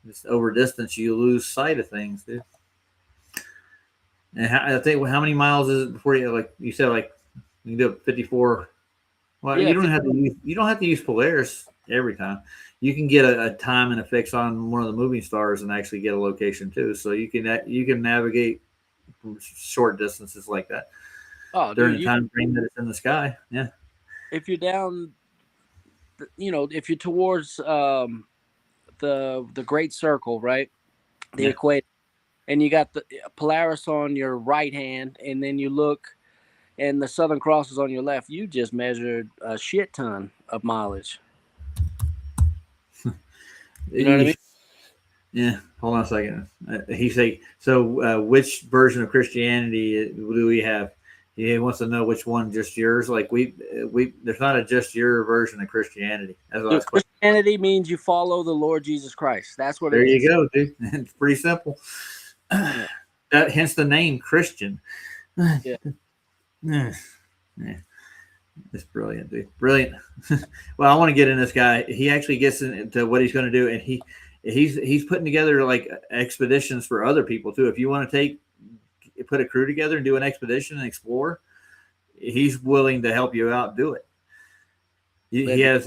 It's over distance you lose sight of things, dude. And I think how many miles is it before you said you can do it 54. Well, yeah, you don't have to use Polaris every time. You can get a time and a fix on one of the moving stars and actually get a location too. So you can navigate from short distances like that. Oh, during the time frame that it's in the sky. Yeah. If you're down, if you're towards the Great Circle, right, the equator. And you got the Polaris on your right hand, and then you look, and the Southern Cross is on your left. You just measured a shit ton of mileage. You know what I mean? Yeah. Hold on a second. He say so. Which version of Christianity do we have? He wants to know which one, just yours. Like there's not a just your version of Christianity. That's Christianity means you follow the Lord Jesus Christ. That's what. There you go, dude. It's pretty simple. that hence the name Christian. Yeah. Yeah. It's brilliant, dude. Brilliant. Well, I want to get in this guy. He actually gets into what he's going to do, and he's putting together like expeditions for other people too. If you want to put a crew together and do an expedition and explore, he's willing to help you out do it. He has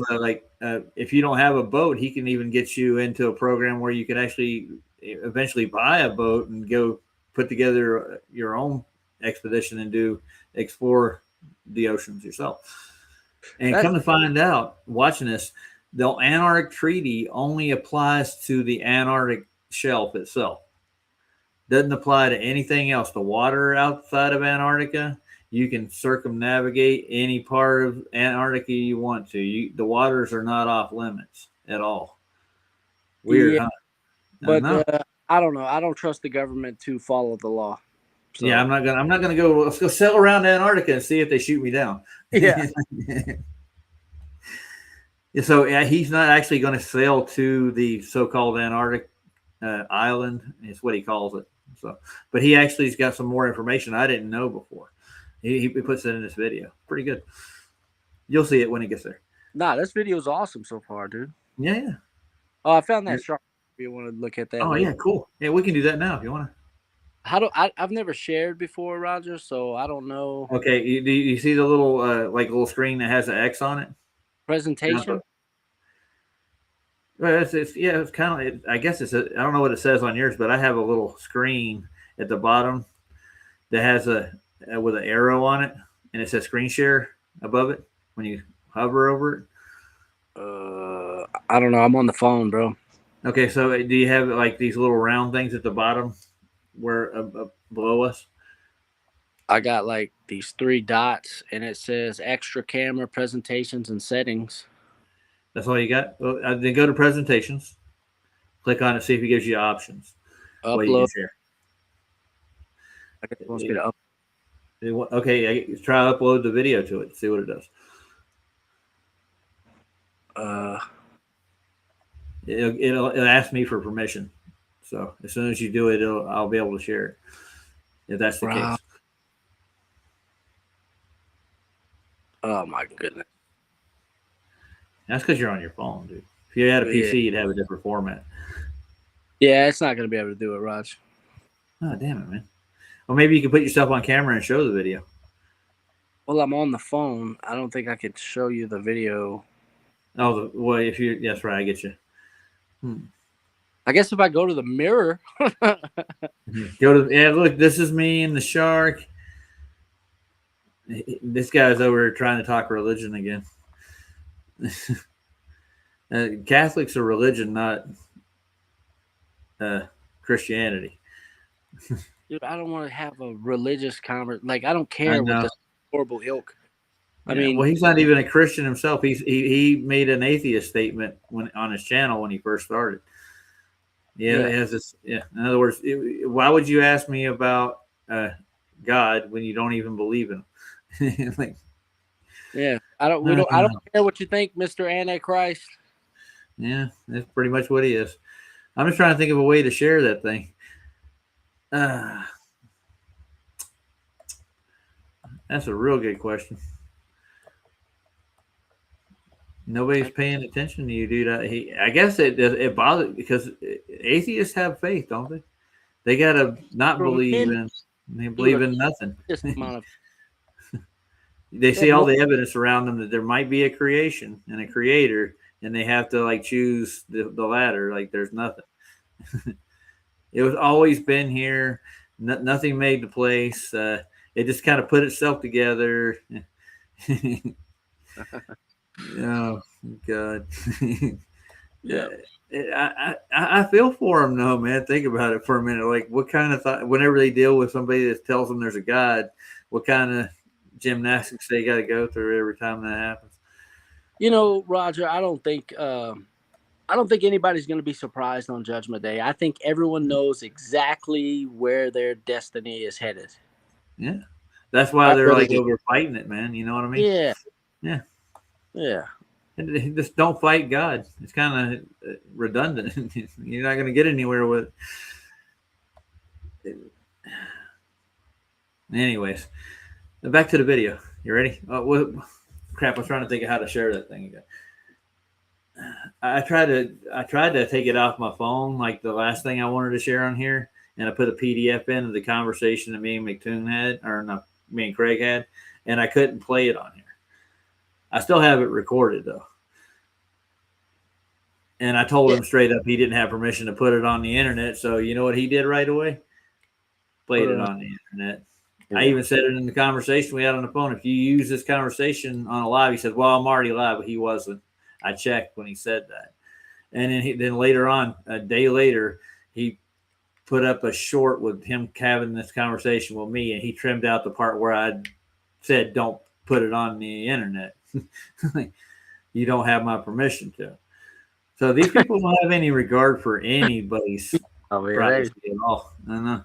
if you don't have a boat, he can even get you into a program where you can actually eventually buy a boat and go put together your own expedition and explore the oceans yourself. And come to find out, watching this, the Antarctic Treaty only applies to the Antarctic shelf itself. Doesn't apply to anything else. The water outside of Antarctica, you can circumnavigate any part of Antarctica you want to. The waters are not off limits at all. Weird, yeah, huh? but I don't know. I don't trust the government to follow the law. So. Yeah, I'm not gonna go. Let's go sail around Antarctica and see if they shoot me down. Yeah. So he's not actually going to sail to the so-called Antarctic island. Is what he calls it. So, but he actually's got some more information I didn't know before. He puts it in this video. Pretty good. You'll see it when it gets there. Nah, this video is awesome so far, dude. Yeah. Oh, I found that shark. If you want to look at that. Oh, yeah, cool. Yeah, we can do that now if you want to. I've never shared before, Roger, so I don't know. Okay, you see the little little screen that has an X on it? Presentation? Well, it's kind of. I guess I don't know what it says on yours, but I have a little screen at the bottom that has with an arrow on it, and it says screen share above it when you hover over it. I don't know. I'm on the phone, bro. Okay, so do you have like these little round things at the bottom where below us? I got like these 3 dots, and it says extra camera, presentations, and settings. That's all you got? Well, then go to presentations. Click on it, see if it gives you options. Upload. You can share. I guess it wants me to upload. Okay, try to upload the video to it. See what it does. It'll ask me for permission. So as soon as you do it, I'll be able to share it. If that's the case. Oh my goodness. That's because you're on your phone, dude. If you had a PC, you'd have a different format. Yeah, it's not going to be able to do it, Raj. Oh, damn it, man. Well, maybe you can put yourself on camera and show the video. Well, I'm on the phone. I don't think I could show you the video. Oh, well, that's right. I get you. I guess if I go to the mirror. Look, this is me and the shark. This guy's over here trying to talk religion again. Catholics are religion, not Christianity. Dude, I don't want to have a religious conversation. Like, I don't care what this horrible ilk. I mean, well, he's not even a Christian himself. He made an atheist statement on his channel when he first started. It has this. Yeah, in other words, why would you ask me about God when you don't even believe in him? Like, I don't care what you think, Mr. Antichrist. Yeah, that's pretty much what he is. I'm just trying to think of a way to share that thing. That's a real good question. Nobody's paying attention to you, dude. I guess it bothers because atheists have faith, don't they? They gotta not believe in. They believe in nothing. They see all the evidence around them that there might be a creation and a creator, and they have to like choose the latter. Like there's nothing. It was always been here. Nothing made the place. It just kind of put itself together. Oh God. I feel for them though, man. Think about it for a minute. Like what kind of thought whenever they deal with somebody that tells them there's a God, what kind of gymnastics they got to go through every time that happens. You know, Roger, I don't think anybody's going to be surprised on Judgment Day. I think everyone knows exactly where their destiny is headed. Yeah. That's why they're like over fighting it, man. You know what I mean? Yeah. Yeah. Yeah. And just don't fight God. It's kind of redundant. You're not going to get anywhere with it. Anyways, back to the video. You ready? Crap! I was trying to think of how to share that thing again. I tried to take it off my phone, like the last thing I wanted to share on here, and I put a PDF in of the conversation that me and McToon had, or not, me and Craig had, and I couldn't play it on here. I still have it recorded though. And I told him straight up he didn't have permission to put it on the internet. So you know what he did right away? Played it on the internet. I even said it in the conversation we had on the phone. If you use this conversation on a live, he said, well, I'm already live, but he wasn't. I checked when he said that. And then later on, a day later, he put up a short with him having this conversation with me, and he trimmed out the part where I said, don't put it on the internet. You don't have my permission to. So these people don't have any regard for anybody's privacy at all. I know.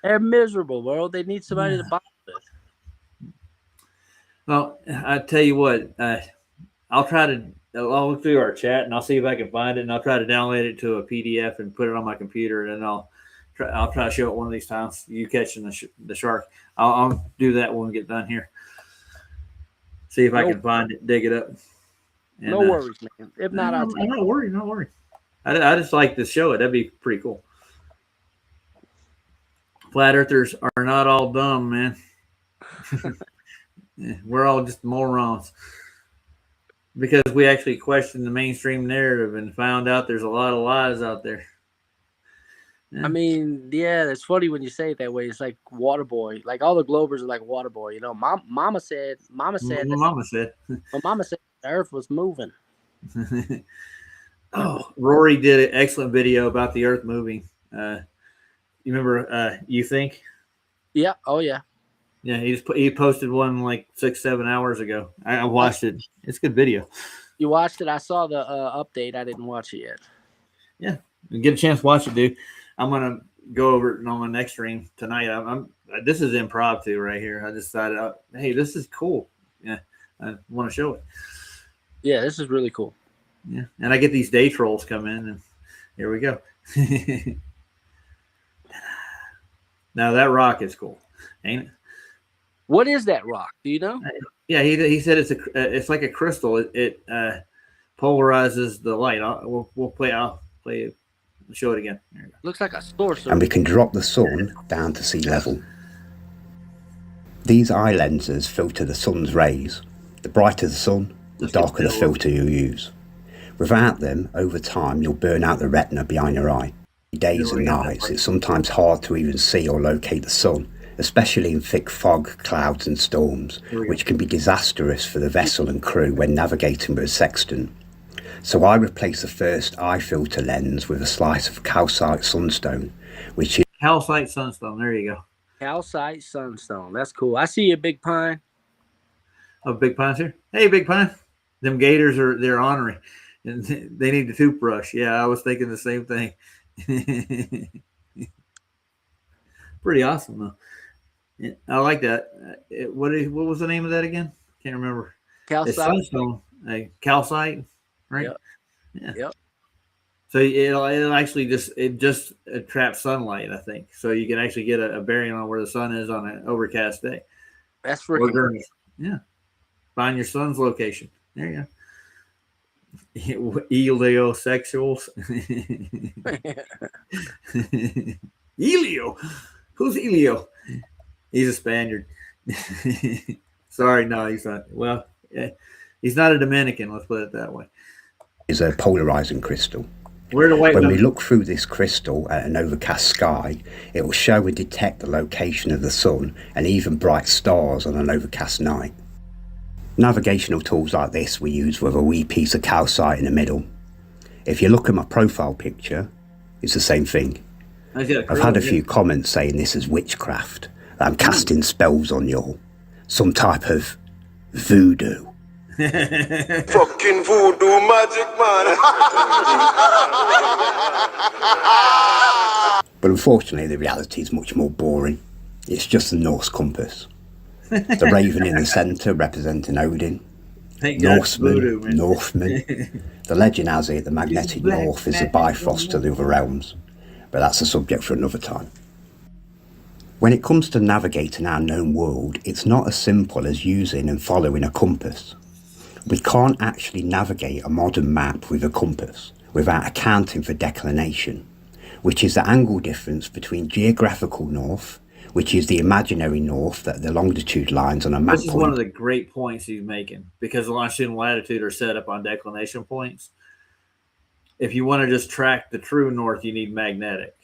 They're miserable, bro. They need somebody to bond with. Well, I tell you what, I'll look through our chat and I'll see if I can find it, and I'll try to download it to a PDF and put it on my computer, and I'll try to show it one of these times. You catching the shark? I'll do that when we get done here. See if I can find it, dig it up. And, no worries, man. If not, I'll take it. Not worried. Not worried. I just like to show it. That'd be pretty cool. Flat earthers are not all dumb, man. We're all just morons. Because we actually questioned the mainstream narrative and found out there's a lot of lies out there. Yeah. I mean, yeah, it's funny when you say it that way. It's like Waterboy. Like all the Globers are like Waterboy. You know, Mama said the Earth was moving. Rory did an excellent video about the Earth moving. You remember? You think? Yeah. Oh yeah. Yeah, he posted one like 6-7 hours ago. I watched it. It's a good video. You watched it? I saw the update. I didn't watch it yet. Yeah, get a chance to watch it, dude. I'm gonna go over it on my next stream tonight. This is improv too, right here. I decided, hey, this is cool. Yeah, I want to show it. Yeah, this is really cool. Yeah, and I get these day trolls come in, and here we go. Now that rock is cool, ain't it? What is that rock? Do you know? Yeah, he said it's like a crystal. It polarizes the light. I'll play it. I'll show it again. There you go. Looks like a source. And we can drop the sun down to sea level. These eye lenses filter the sun's rays. The brighter the sun, the darker the filter you use. Without them, over time, you'll burn out the retina behind your eye. Days and nights, it's sometimes hard to even see or locate the sun, especially in thick fog, clouds and storms, which can be disastrous for the vessel and crew when navigating with a sextant. So I replace the first eye filter lens with a slice of calcite sunstone, which is... Calcite sunstone, there you go. Calcite sunstone, that's cool. I see you, Big Pine. Oh, Big Pine's here? Hey, Big Pine. Them gators they're ornery. And they need a toothbrush. Yeah, I was thinking the same thing. Pretty awesome, though. Yeah, I like that. What was the name of that again? Can't remember. Calcite. Sunstone, calcite, right? Yep. Yeah. Yep. So it'll actually just traps sunlight, I think. So you can actually get a bearing on where the sun is on an overcast day. That's freaking cool. Yeah. Find your sun's location. There you go. Eliosexuals. Elio. Who's Elio? He's a Spaniard. Sorry, no, he's not. Well, he's not a Dominican. Let's put it that way. Is a polarizing crystal. When we look through this crystal at an overcast sky, it will show and detect the location of the sun and even bright stars on an overcast night. Navigational tools like this we use with a wee piece of calcite in the middle. If you look at my profile picture, it's the same thing. I've had a few comments saying this is witchcraft, that I'm casting spells on y'all. Some type of voodoo. Fucking voodoo magic, man. But unfortunately, the reality is much more boring. It's just the Norse compass. The raven in the centre representing Odin. Norsemen. The legend has it the magnetic north is the Bifrost to the other realms. But that's a subject for another time. When it comes to navigating our known world, it's not as simple as using and following a compass. We can't actually navigate a modern map with a compass without accounting for declination, which is the angle difference between geographical north, which is the imaginary north that the longitude lines on a map This is point. one of the great points he's making, because longitude and latitude are set up on declination points. If you want to just track the true north, you need magnetic.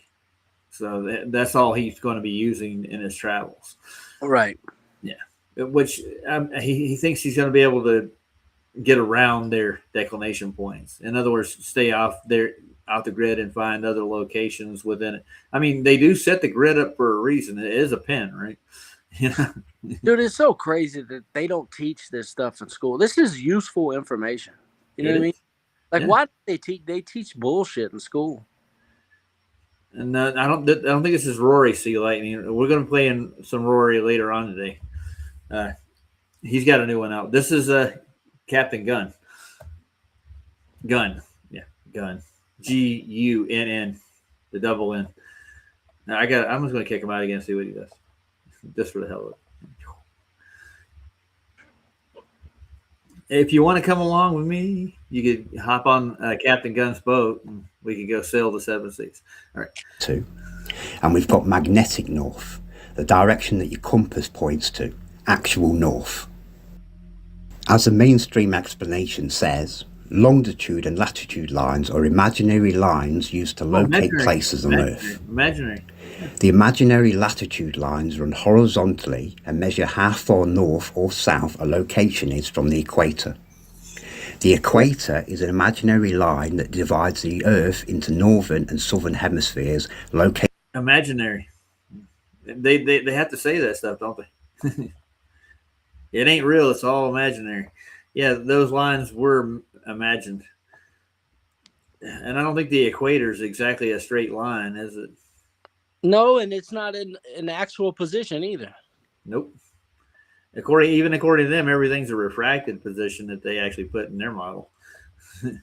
So that's all he's going to be using in his travels. Right. Yeah. Which he thinks he's going to be able to get around their declination points. In other words, stay out the grid and find other locations within it. I mean, they do set the grid up for a reason. It is a pin, right? You know? Dude, it's so crazy that they don't teach this stuff in school. This is useful information. You know what I mean? Like, why do they teach? They teach bullshit in school. And I don't think this is Rory Sea Lightning. We're going to play in some Rory later on today. He's got a new one out. This is Captain Gunn. Gunn. Gunn. Gunn. The double N. Now I'm just going to kick him out again and see what he does. Just for the hell of it. If you want to come along with me, you could hop on Captain Gunn's boat and we could go sail the seven seas. All right. 2. And we've got magnetic north, the direction that your compass points to, actual north. As the mainstream explanation says, longitude and latitude lines are imaginary lines used to locate places on Earth. Imaginary. The imaginary latitude lines run horizontally and measure how far north or south a location is from the equator. The equator is an imaginary line that divides the Earth into northern and southern hemispheres located. Imaginary. They have to say that stuff, don't they? It ain't real. It's all imaginary. Yeah, those lines were imagined. And I don't think the equator is exactly a straight line, is it? No, and it's not in an actual position either. Nope. According to them, everything's a refracted position that they actually put in their model.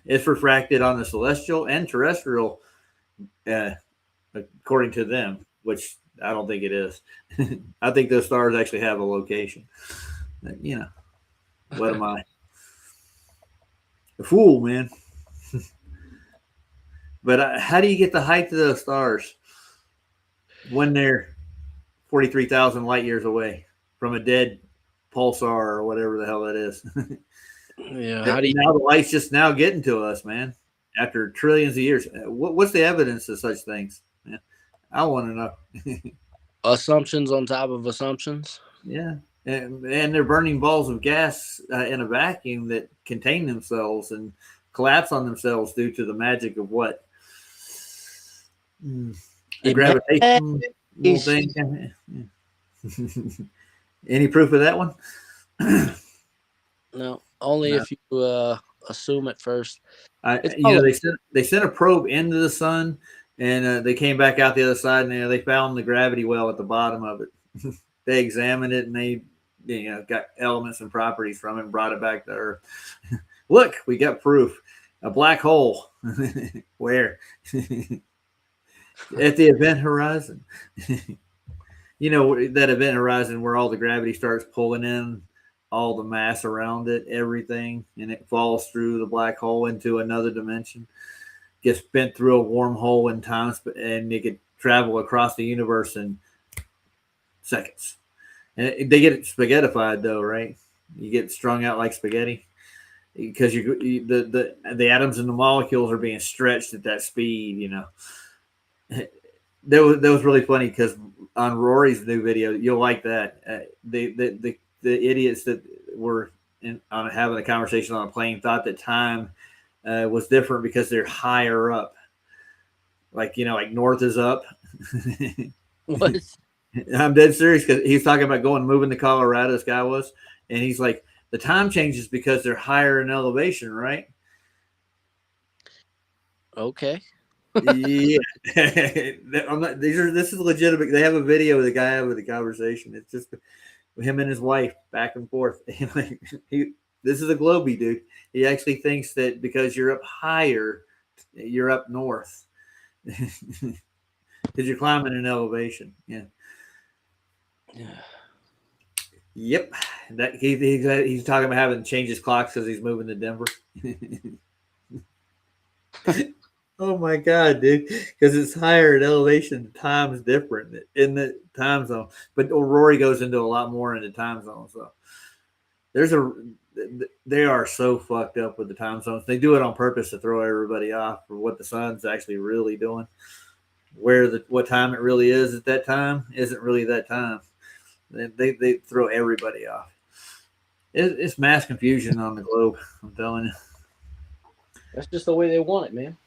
It's refracted on the celestial and terrestrial, according to them, which I don't think it is. I think those stars actually have a location. You know, what am I? A fool, man. But how do you get the height of those stars when they're 43,000 light years away from a dead pulsar or whatever the hell that is? Yeah. How do you? Now the light's just now getting to us, man. After trillions of years, what's the evidence of such things? Man, I want to know. Assumptions on top of assumptions. Yeah, and they're burning balls of gas in a vacuum that contain themselves and collapse on themselves due to the magic of what? A gravitation thing. Any proof of that one? No, only if you assume it first. They sent a probe into the sun, and they came back out the other side, and they found the gravity well at the bottom of it. They examined it, and they got elements and properties from it and brought it back to Earth. Look, we got proof. A black hole. Where? At the event horizon. That event horizon where all the gravity starts pulling in all the mass around it, everything, and it falls through the black hole into another dimension, gets bent through a wormhole in time, and it could travel across the universe in seconds. And they get it spaghettified, though, right? You get strung out like spaghetti because the atoms and the molecules are being stretched at that speed. That was really funny because on Rory's new video, you'll like that. The idiots that were having a conversation on a plane thought that time was different because they're higher up. Like north is up. What? I'm dead serious because he's talking about moving to Colorado. This guy was, and he's like, the time changes because they're higher in elevation, right? Okay. Yeah. This is legitimate. They have a video of the guy having the conversation. It's just him and his wife back and forth. This is a Globey dude. He actually thinks that because you're up higher, you're up north because you're climbing in elevation. Yeah. Yep. That he's talking about having to change his clocks because he's moving to Denver. Oh my god, dude! Because it's higher at elevation, the time's different in the time zone. But Rory goes into a lot more in the time zone. So they are so fucked up with the time zones. They do it on purpose to throw everybody off for what the sun's actually really doing. What time it really is at that time isn't really that time. They throw everybody off. It's mass confusion on the globe. I'm telling you. That's just the way they want it, man.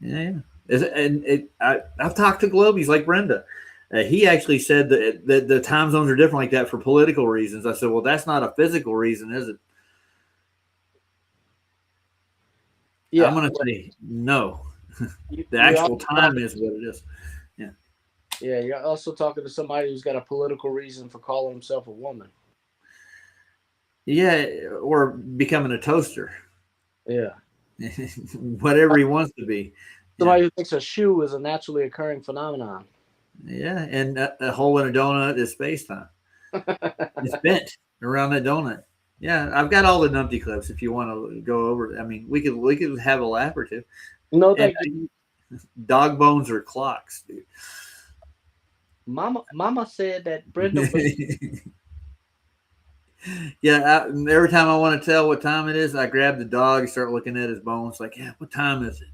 Yeah, I've talked to Globies like Brenda. He actually said that the time zones are different like that for political reasons. I said, well, that's not a physical reason, is it? Yeah, I'm going to say no. The actual time is what it is. Yeah. Yeah, you're also talking to somebody who's got a political reason for calling himself a woman. Yeah, or becoming a toaster. Yeah. Whatever he wants to be. Somebody who thinks a shoe is a naturally occurring phenomenon. Yeah, and a hole in a donut is space-time. It's bent around that donut. Yeah, I've got all the numpty clips if you want to go over. I mean, we could have a lap or two. No, thank you. Dog bones or clocks, dude. Mama said that Brenda was... Yeah, every time I want to tell what time it is, I grab the dog and start looking at his bones like, yeah, what time is it?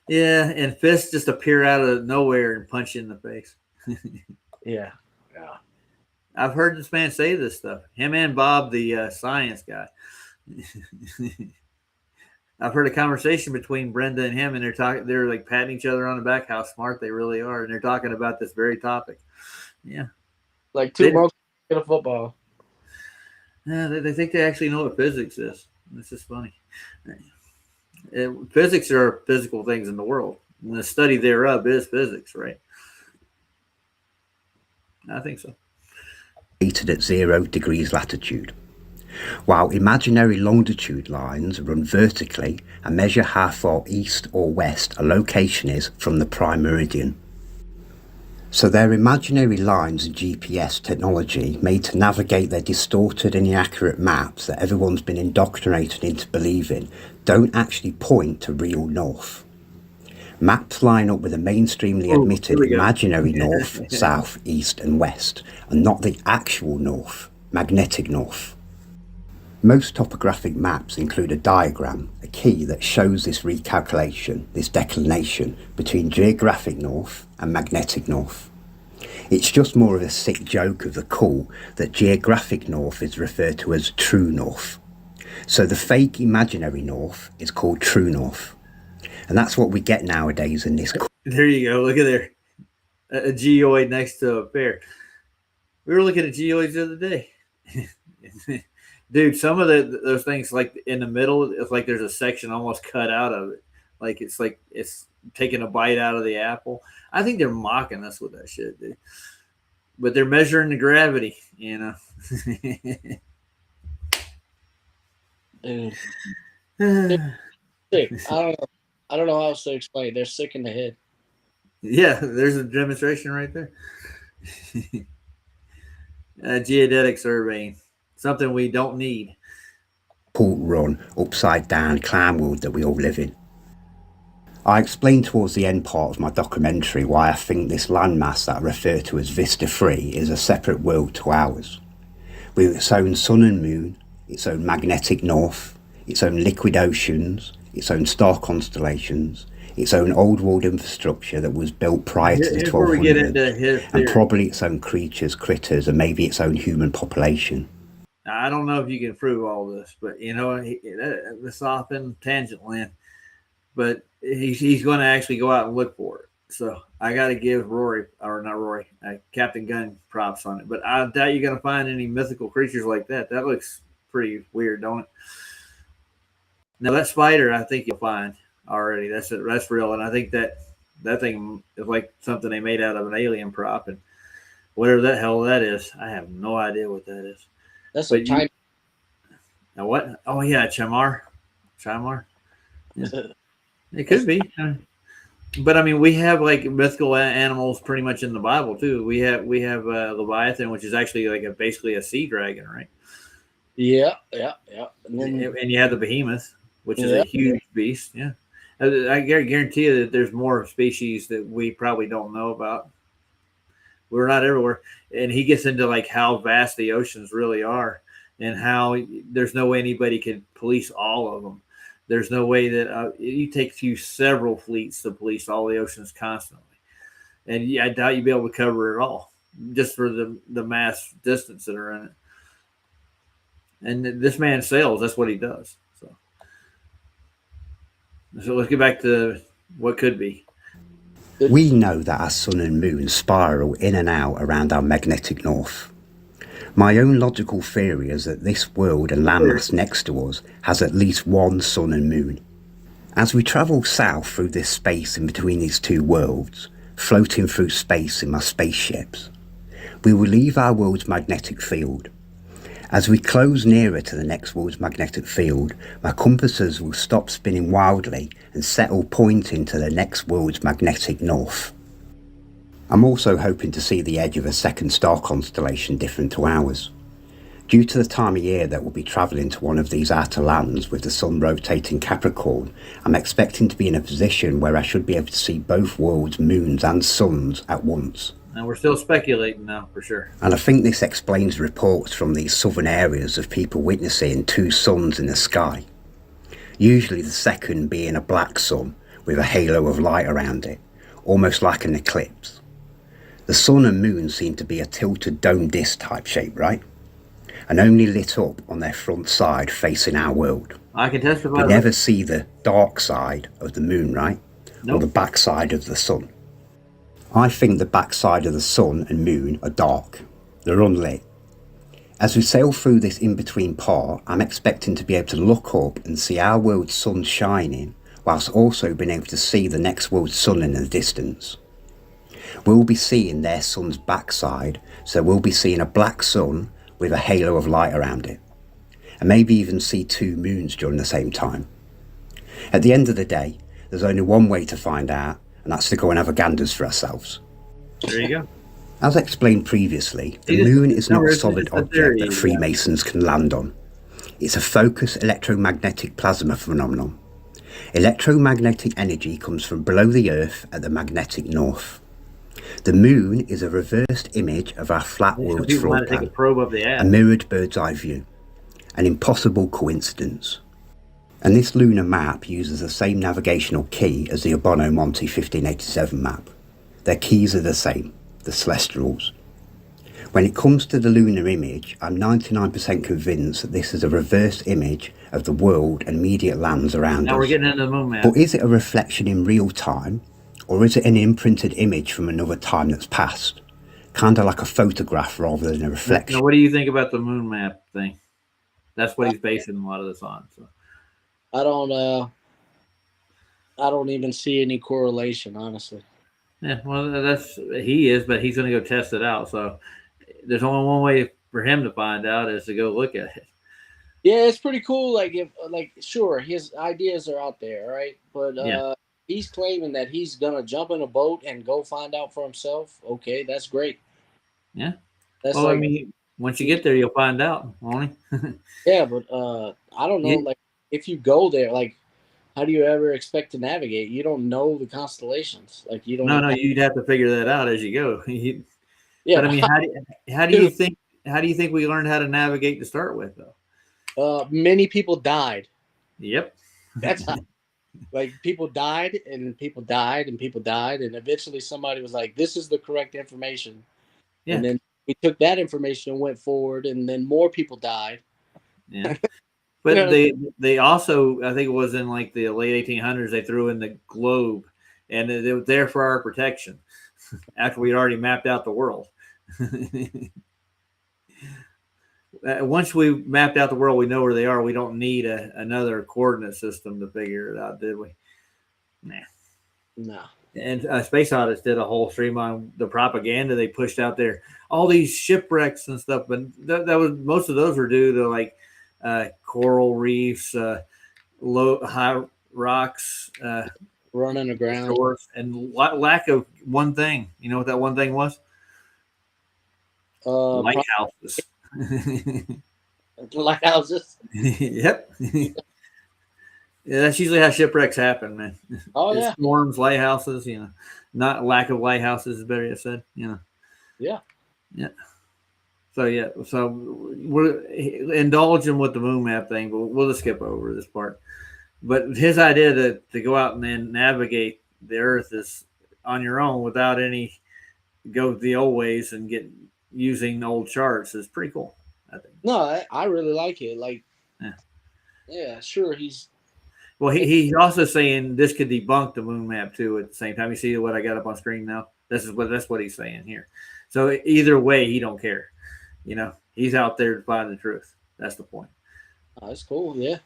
Yeah, and fists just appear out of nowhere and punch you in the face. Yeah. I've heard this man say this stuff. Him and Bob, the science guy. I've heard a conversation between Brenda and him, and they're like patting each other on the back, how smart they really are, and they're talking about this very topic. Yeah, like two monkeys in a football. Yeah, they think they actually know what physics is. This is funny. Physics are physical things in the world, and the study thereof is physics, right? I think so. At 0 degrees latitude, while imaginary longitude lines run vertically and measure how far east or west a location is from the prime meridian. So they're imaginary lines and GPS technology made to navigate their distorted and inaccurate maps that everyone's been indoctrinated into believing don't actually point to real north. Maps line up with a mainstreamly admitted imaginary north, south, east and west, and not the actual north, magnetic north. Most topographic maps include a diagram, a key that shows this recalculation, this declination between geographic north and magnetic north. It's just more of a sick joke of the cool that geographic north is referred to as true north. So the fake imaginary north is called true north. And that's what we get nowadays in this. There you go. Look at there. A geoid next to a pair. We were looking at geoids the other day. Dude, some of those things, like in the middle, it's like there's a section almost cut out of it. Like it's taking a bite out of the apple. I think they're mocking us with that shit, dude. But they're measuring the gravity, you know. Dude. Sick. I don't know how else to explain. They're sick in the head. Yeah, there's a demonstration right there. Geodetic surveying, something we don't need. Port run, upside down clown world that we all live in. I explained towards the end part of my documentary why I think this landmass that I refer to as Vista 3 is a separate world to ours, with its own sun and moon, its own magnetic north, its own liquid oceans, its own star constellations, its own old world infrastructure that was built prior to the 1200s, and probably its own creatures, critters, and maybe its own human population. I don't know if you can prove all this, but you know, it's off in tangent land. But he's going to actually go out and look for it. So I got to give Captain Gunn props on it. But I doubt you're going to find any mythical creatures like that. That looks pretty weird, don't it? Now that spider, I think you'll find already. That's real, and I think that thing is like something they made out of an alien prop, and whatever the hell that is, I have no idea what that is. That's a time. Now what? Oh yeah, Chamar. Yeah. It could be. But I mean, we have like mythical animals pretty much in the Bible too. We have Leviathan, which is actually like basically a sea dragon, right? Yeah. And then And you have the behemoth, which is a yeah, huge beast. Yeah, I guarantee you that there's more species that we probably don't know about. We're not everywhere, and he gets into like how vast the oceans really are, and how there's no way anybody could police all of them. There's no way that you take several fleets to police all the oceans constantly, and I doubt you'd be able to cover it all just for the mass distance that are in it. And this man sails. That's what he does. So let's get back to what could be. We know that our sun and moon spiral in and out around our magnetic north. My own logical theory is that this world and landmass next to us has at least one sun and moon. As we travel south through this space in between these two worlds, floating through space in my spaceships, we will leave our world's magnetic field. As we close nearer to the next world's magnetic field, my compasses will stop spinning wildly and settle pointing to the next world's magnetic north. I'm also hoping to see the edge of a second star constellation different to ours. Due to the time of year that we'll be travelling to one of these outer lands with the sun rotating Capricorn, I'm expecting to be in a position where I should be able to see both worlds, moons and suns at once. And we're still speculating now, for sure. And I think this explains reports from these southern areas of people witnessing two suns in the sky. Usually the second being a black sun with a halo of light around it, almost like an eclipse. The sun and moon seem to be a tilted dome disc type shape, right? And only lit up on their front side facing our world. I can testify. We never see the dark side of the moon, right? Nope. Or the back side of the sun. I think the backside of the sun and moon are dark. They're unlit. As we sail through this in-between part, I'm expecting to be able to look up and see our world's sun shining, whilst also being able to see the next world's sun in the distance. We'll be seeing their sun's backside, so we'll be seeing a black sun with a halo of light around it. And maybe even see two moons during the same time. At the end of the day, there's only one way to find out, and that's to go and have a ganders for ourselves. There you go. As explained previously, the moon is not a solid object that Freemasons can land on. It's a focused electromagnetic plasma phenomenon. Electromagnetic energy comes from below the Earth at the magnetic north. The moon is a reversed image of our flat world's floor plan, a mirrored bird's eye view, an impossible coincidence. And this lunar map uses the same navigational key as the Obono Monte 1587 map. Their keys are the same, the celestials. When it comes to the lunar image, I'm 99% convinced that this is a reversed image of the world and immediate lands around us. Now we're getting into the moon map. But is it a reflection in real time, or is it an imprinted image from another time that's passed? Kind of like a photograph rather than a reflection. Now, what do you think about the moon map thing? That's what he's basing a lot of this on. So. I don't even see any correlation, honestly. Yeah, well, he is, but he's going to go test it out. So there's only one way for him to find out is to go look at it. Yeah, it's pretty cool. Sure, his ideas are out there, right? But he's claiming that he's gonna jump in a boat and go find out for himself. Okay, that's great. Yeah. Well, I mean, once you get there, you'll find out, won't you? Yeah, but I don't know. Yeah. Like, if you go there, like, how do you ever expect to navigate? You don't know the constellations. Like, you don't. No, you'd have to figure that out as you go. Yeah. But I mean, how do you think we learned how to navigate to start with, though? Many people died. Yep. That's how, like, people died and people died and people died, and eventually somebody was like, "This is the correct information." Yeah. And then we took that information and went forward, and then more people died. Yeah. But they also, I think it was in like the late 1800s, they threw in the globe, and it was there for our protection after we'd already mapped out the world. Once we mapped out the world, we know where they are. We don't need another coordinate system to figure it out, did we? Nah. No. And Space Odyssey did a whole stream on the propaganda they pushed out there. All these shipwrecks and stuff, but that was most of those were due to like coral reefs, low high rocks, running aground. Stores and lack of one thing. You know what that one thing was? Lighthouses. Lighthouses. Yep. Yeah, that's usually how shipwrecks happen, man. Oh It's yeah, storms, lighthouses. Not lack of lighthouses is better yet said. yeah. Yeah. So yeah, so we're indulging with the moon map thing, but we'll just skip over this part. But his idea to go out and then navigate the Earth is on your own without any go the old ways and get using old charts is pretty cool. I think. No, I really like it. Like, Yeah. yeah, sure. He's Well, he's also saying this could debunk the moon map too. At the same time, you see what I got up on screen now. That's what he's saying here. So either way, he don't care. He's out there to find the truth. That's the point. that's cool. Yeah.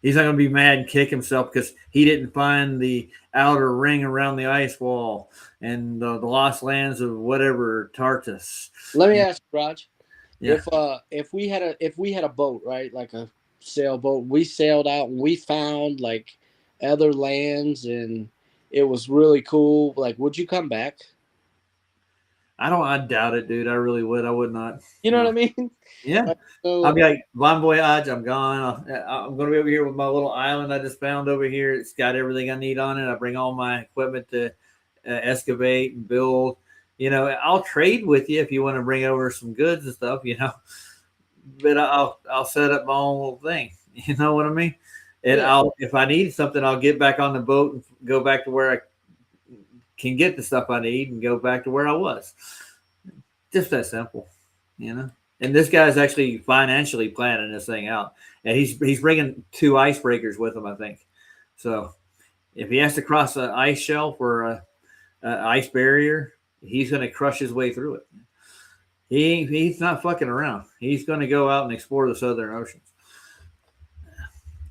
He's not going to be mad and kick himself because he didn't find the outer ring around the ice wall and the lost lands of whatever Tartus. Let me ask you, Raj. Yeah. If we had a boat, right, like a sailboat, we sailed out and we found like other lands and it was really cool. Like, would you come back? I doubt it, dude. I really would. I would not. You know what I mean? Yeah. So, I'll be like, bon voyage, I'm gone. I'm going to be over here with my little island I just found over here. It's got everything I need on it. I bring all my equipment to excavate and build. I'll trade with you if you want to bring over some goods and stuff, but I'll set up my own little thing. You know what I mean? And Yeah. if I need something, I'll get back on the boat and go back to where I can get the stuff I need and go back to where I was. Just that simple, And this guy's actually financially planning this thing out, and he's bringing 2 icebreakers with him, I think. So if he has to cross an ice shelf or a ice barrier, he's going to crush his way through it. He's not fucking around. He's going to go out and explore the Southern Oceans,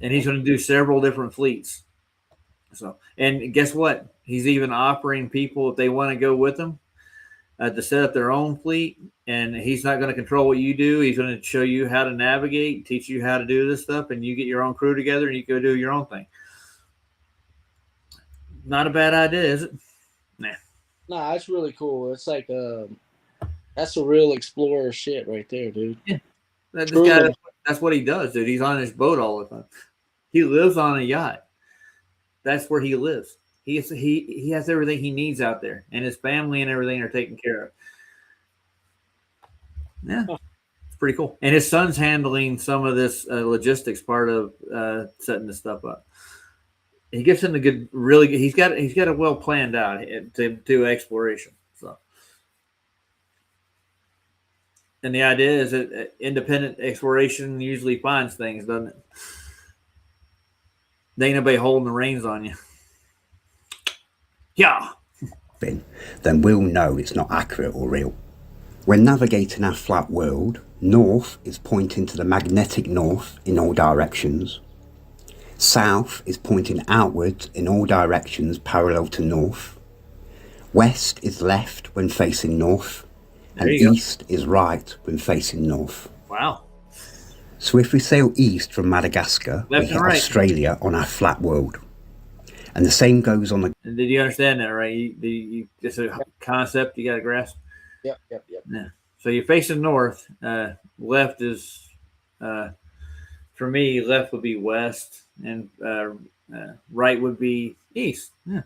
and he's going to do several different fleets. So, and guess what? He's even offering people if they want to go with him to set up their own fleet, and he's not going to control what you do. He's going to show you how to navigate, teach you how to do this stuff, and you get your own crew together and you go do your own thing. Not a bad idea, is it? Nah. Nah, that's really cool. It's like that's a real explorer shit right there, dude. Yeah. This guy, that's what he does, dude. He's on his boat all the time. He lives on a yacht. That's where he lives. He has everything he needs out there, and his family and everything are taken care of. Yeah, it's pretty cool. And his son's handling some of this logistics part of setting this stuff up. He gets in the good, really good. He's got it well planned out to do exploration. So, and the idea is that independent exploration usually finds things, doesn't it? There ain't nobody holding the reins on you. Yeah. Then we'll know it's not accurate or real. When navigating our flat world, north is pointing to the magnetic north in all directions. South is pointing outward in all directions parallel to north. West is left when facing north. And east is right when facing north. Wow. So if we sail east from Madagascar, Left we hit and right. Australia on our flat world. And the same goes on the... Did you understand that, right? It's a concept you got to grasp. Yep. Yeah. So you're facing north. Left is, for me, left would be west, and right would be east. Yeah.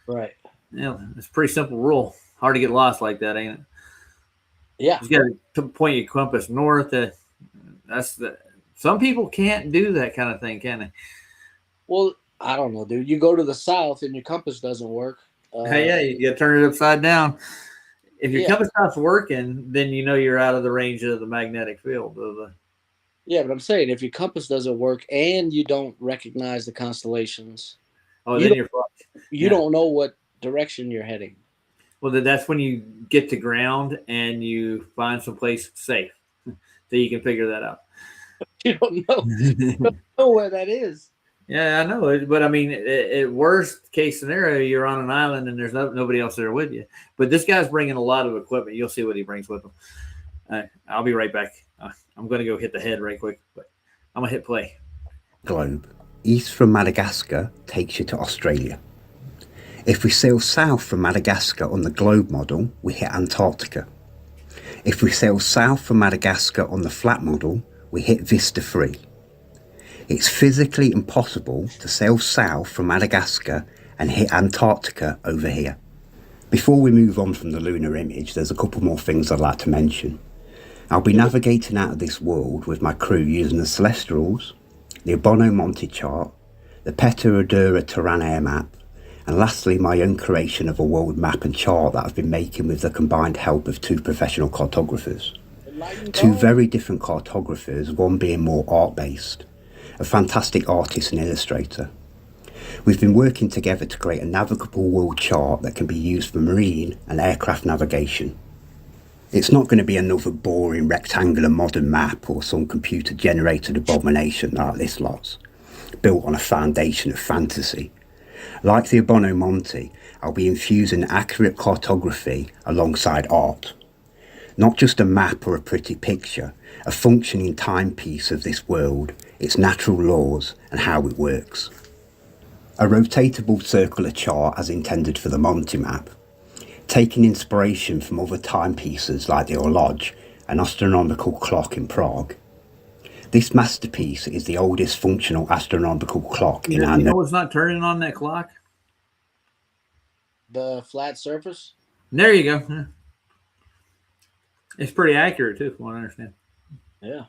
Right. Yeah, it's a pretty simple rule. Hard to get lost like that, ain't it? Yeah. You got to point your compass north. Some people can't do that kind of thing, can they? Well, I don't know, dude. You go to the south and your compass doesn't work. Yeah, you got to turn it upside down. If your compass stops working, then you're out of the range of the magnetic field. Yeah, but I'm saying if your compass doesn't work and you don't recognize the constellations, then you're fucked. You don't know what direction you're heading. Well, that's when you get to ground and you find some place safe, so you can figure that out. You don't know. You don't know where that is. Yeah, I know it, but I mean, at worst case scenario, you're on an island and there's nobody else there with you. But this guy's bringing a lot of equipment. You'll see what he brings with him. I'll be right back. I'm going to go hit the head right quick, but I'm going to hit play. Globe east from Madagascar takes you to Australia. If we sail south from Madagascar on the globe model, we hit Antarctica. If we sail south from Madagascar on the flat model, we hit Vista 3. It's physically impossible to sail south from Madagascar and hit Antarctica over here. Before we move on from the lunar image, there's a couple more things I'd like to mention. I'll be navigating out of this world with my crew using the Celestials, the Abono Monte chart, the Petteradura Terran air map, and lastly my own creation of a world map and chart that I've been making with the combined help of 2 professional cartographers. 2 very different cartographers, one being more art-based, a fantastic artist and illustrator. We've been working together to create a navigable world chart that can be used for marine and aircraft navigation. It's not going to be another boring rectangular modern map or some computer-generated abomination like this lot's, built on a foundation of fantasy. Like the Abono Monte, I'll be infusing accurate cartography alongside art. Not just a map or a pretty picture, a functioning timepiece of this world, its natural laws and how it works. A rotatable circular chart as intended for the Monte map, taking inspiration from other timepieces like the Horloge, an astronomical clock in Prague. This masterpiece is the oldest functional astronomical clock in our... You know what's not turning on that clock? The flat surface? There you go. Yeah. It's pretty accurate too, from what I understand. Yeah.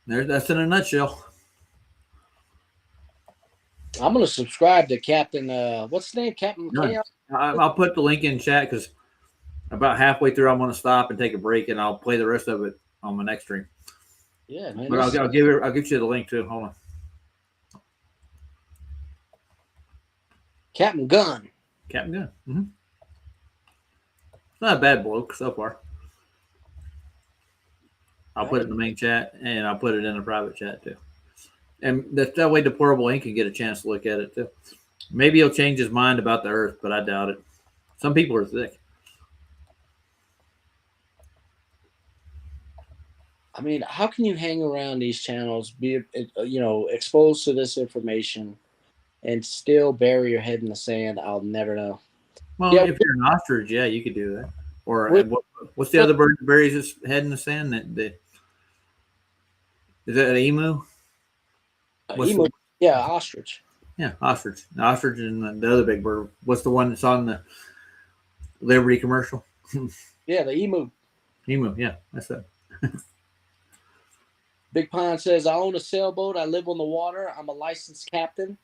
That's in a nutshell. I'm going to subscribe to Captain, what's his name? Captain Gunn. Chaos? I'll put the link in chat because about halfway through I'm going to stop and take a break, and I'll play the rest of it on my next stream. Yeah, man. But I'll give you the link too. Hold on. Captain Gunn. Captain Gunn. Mm-hmm. Not a bad bloke so far. I'll put it in the main chat, and I'll put it in the private chat too. And that way Deplorable Ink can get a chance to look at it too. Maybe he'll change his mind about the Earth, but I doubt it. Some people are thick. I mean, how can you hang around these channels, be exposed to this information, and still bury your head in the sand? I'll never know. Well, if you're an ostrich, yeah, you could do that. Or what's the other bird that buries his head in the sand? Is that an emu? Emu, yeah, ostrich. Yeah, ostrich. The ostrich and the other big bird. What's the one that's on the Liberty commercial? Yeah, the emu. Emu, yeah, that's it. Big Pine says, I own a sailboat. I live on the water. I'm a licensed captain.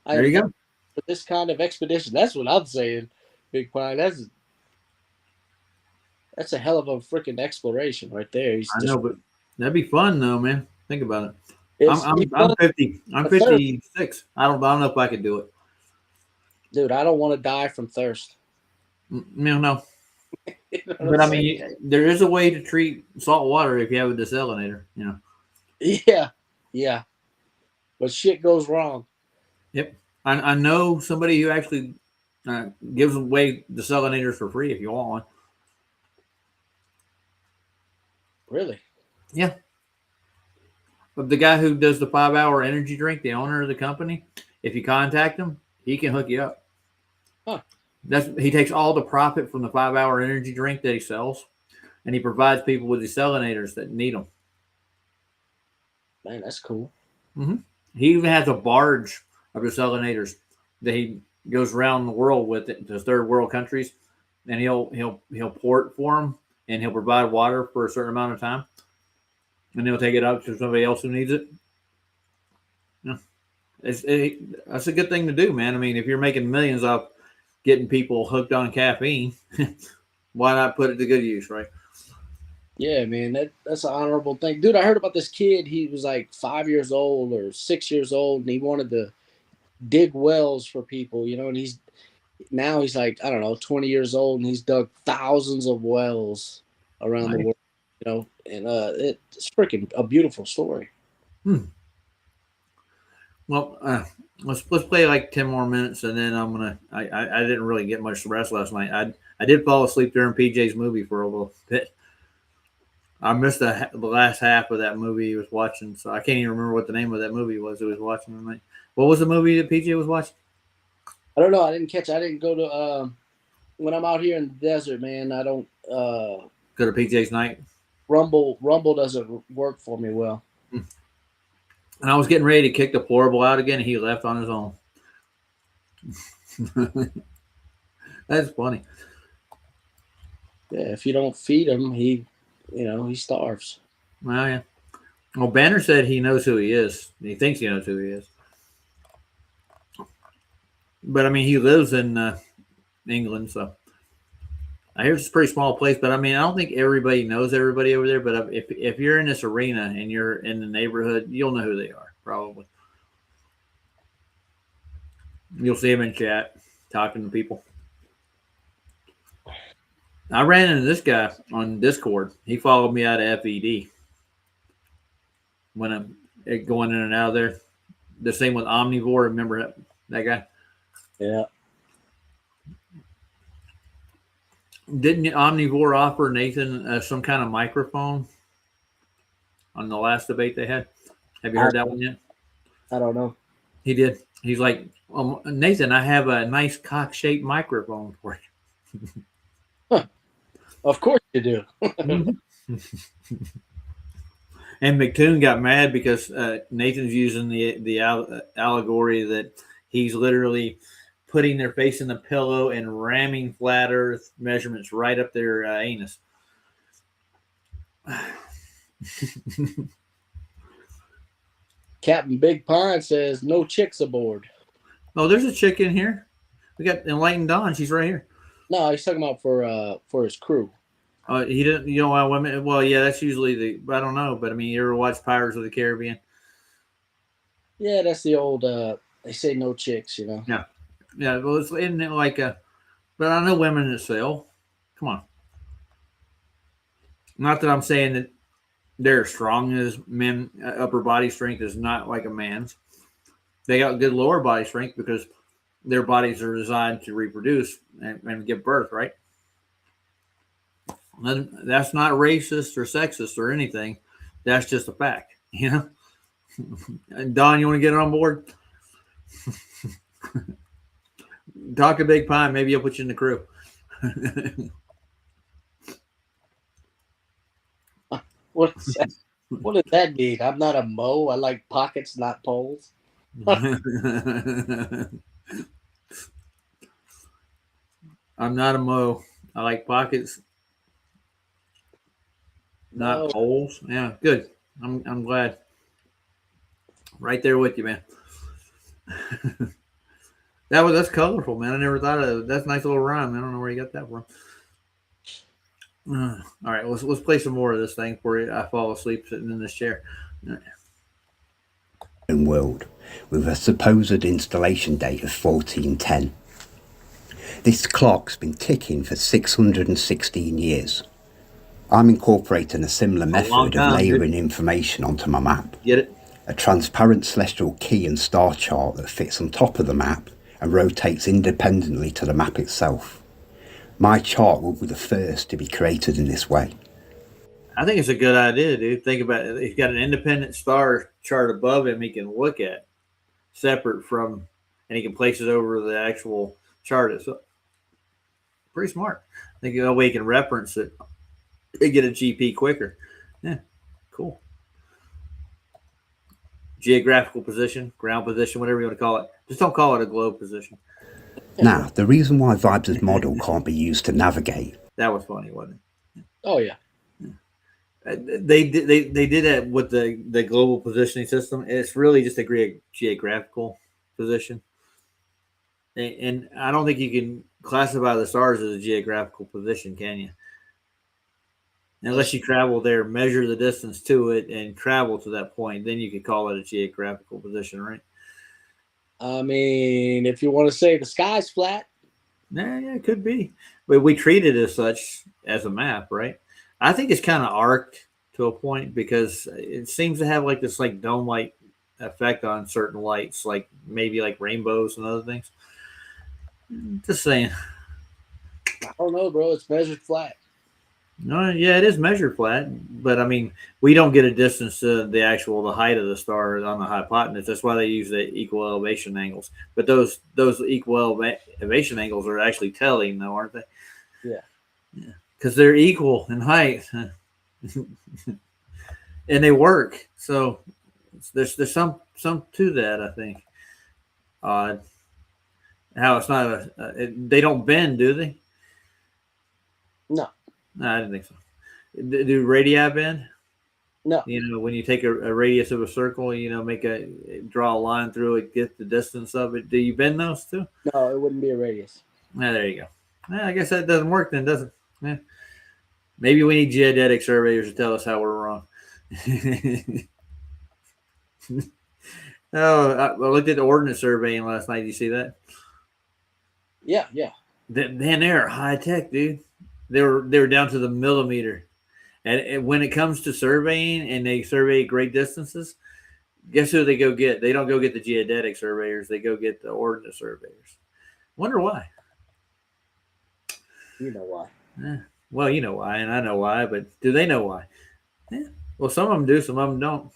There you go. For this kind of expedition. That's what I'm saying, Big Pine. That's a hell of a freaking exploration right there. I know, but that'd be fun though, man. Think about it. I'm 50. I'm 56. I don't know if I could do it. Dude, I don't want to die from thirst. No. You know but I mean, there is a way to treat salt water if you have a desalinator, you know. Yeah. But shit goes wrong. Yep. I know somebody who actually gives away desalinators for free if you want one. Really? Yeah. But the guy who does the 5-hour energy drink, the owner of the company, if you contact him, he can hook you up. Huh. He takes all the profit from the 5-hour energy drink that he sells, and he provides people with desalinators that need them. Man, that's cool. Mm-hmm. He even has a barge of desalinators that he goes around the world with it to third world countries, and he'll port for them, and he'll provide water for a certain amount of time, and he'll take it out to somebody else who needs it. Yeah. That's a good thing to do, man. I mean, if you're making millions off getting people hooked on caffeine, why not put it to good use, right? Yeah, man, that's an honorable thing. Dude, I heard about this kid. He was like 5 years old or 6 years old, and he wanted to dig wells for people, you know, and he's like, I don't know, 20 years old, and he's dug thousands of wells around the world, you know, and it's freaking a beautiful story. Well, let's play like 10 more minutes, and then I didn't really get much rest last night. I did fall asleep during PJ's movie for a little bit. I missed the last half of that movie he was watching, so I can't even remember what the name of that movie was he was watching tonight. What was the movie that PJ was watching? I don't know. I didn't catch. I didn't go to. When I'm out here in the desert, man, I don't. Go to PJ's night. Rumble doesn't work for me well. And I was getting ready to kick the deplorable out again, and he left on his own. That's funny. Yeah, if you don't feed him, he starves. Well, yeah. Well, Banner said he knows who he is. He thinks he knows who he is. But I mean, he lives in England, so I hear it's a pretty small place. But I mean, I don't think everybody knows everybody over there. But if you're in this arena and you're in the neighborhood, you'll know who they are probably. You'll see them in chat talking to people. I ran into this guy on Discord. He followed me out of FED when I'm going in and out of there. The same with Omnivore. Remember that guy? Yeah. Didn't Omnivore offer Nathan some kind of microphone on the last debate they had? Have you heard that one yet? I don't know. He did. He's like, Nathan, I have a nice cock-shaped microphone for you. Huh. Of course you do. And McToon got mad because Nathan's using the allegory that he's literally putting their face in the pillow and ramming flat Earth measurements right up their anus. Captain Big Pine says no chicks aboard. Oh, there's a chick in here. We got Enlightened Dawn. She's right here. No, he's talking about for his crew. He didn't. You know why women? Well, yeah, that's usually I don't know, but I mean, you ever watch Pirates of the Caribbean? Yeah, that's the old. They say no chicks, Yeah, yeah. Well, isn't it like a? But I know women that sail. Come on. Not that I'm saying that they're strong as men. Upper body strength is not like a man's. They got good lower body strength because their bodies are designed to reproduce and give birth, right? And that's not racist or sexist or anything. That's just a fact, you know. And Don, you want to get on board? Talk a Big Pine. Maybe I'll put you in the crew. What does that mean? I'm not a Mo. I like pockets, not poles. I'm not a Mo. I like pockets, not poles. Yeah, good. I'm glad. Right there with you, man. That's colorful, man. I never thought of it. That's a nice little rhyme. I don't know where you got that from. All right, let's play some more of this thing before I fall asleep sitting in this chair. World, with a supposed installation date of 1410. This clock's been ticking for 616 years. I'm incorporating a similar method of layering information onto my map. Get it? A transparent celestial key and star chart that fits on top of the map and rotates independently to the map itself. My chart will be the first to be created in this way. I think it's a good idea, dude. Think about it. He's got an independent star chart above him he can look at, separate from, and he can place it over the actual chart itself. Pretty smart. I think that way he can reference it and get a GP quicker. Yeah, cool. Geographical position, ground position, whatever you want to call it. Just don't call it a globe position. Now, the reason why Vibes' model can't be used to navigate. That was funny, wasn't it? Oh, yeah. They did that with the global positioning system. It's really just a geographical position. And I don't think you can classify the stars as a geographical position, can you? Unless you travel there, measure the distance to it, and travel to that point, then you could call it a geographical position, right? I mean, if you want to say the sky's flat. Yeah, it could be. But we treat it as such as a map, right? I think it's kind of arced to a point because it seems to have like this like dome light effect on certain lights, like maybe like rainbows and other things. Just saying. I don't know, bro. It's measured flat. No, yeah, it is measured flat, but I mean, we don't get a distance to the height of the star on the hypotenuse. That's why they use the equal elevation angles. But those elevation angles are actually telling, though, aren't they? Yeah. Because they're equal in height, and they work. So there's some to that, I think. Odd how it's not they don't bend, do they? No. No, I didn't think so. Do radii bend? No. You know, when you take a radius of a circle, you know, draw a line through it, get the distance of it. Do you bend those too? No, it wouldn't be a radius. Ah, there you go. I guess that doesn't work then, does it? Yeah. Maybe we need geodetic surveyors to tell us how we're wrong. Oh, I looked at the ordnance surveying last night. Did you see that? Yeah, yeah. Man, they're high tech, dude. They were down to the millimeter. And when it comes to surveying and they survey great distances, guess who they go get? They don't go get the geodetic surveyors. They go get the ordnance surveyors. Wonder why. You know why. Well, you know why, and I know why, but do they know why? Yeah. Well, some of them do, some of them don't.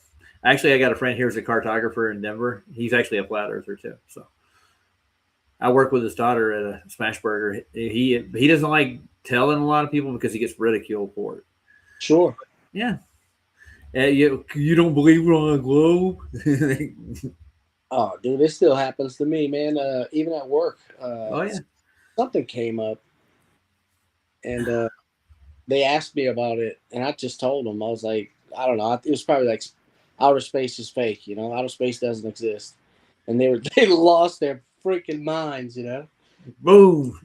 Actually, I got a friend here who's a cartographer in Denver. He's actually a flat earther too. So I work with his daughter at a Smashburger. He doesn't like telling a lot of people because he gets ridiculed for it. Sure. Yeah. You don't believe we're on a globe? Oh, dude, this still happens to me, man. Even at work, Oh yeah. something came up, and they asked me about it, and I just told them. I was like, I don't know. It was probably like outer space is fake, you know. Outer space doesn't exist, and they lost their freaking minds, you know. Boom.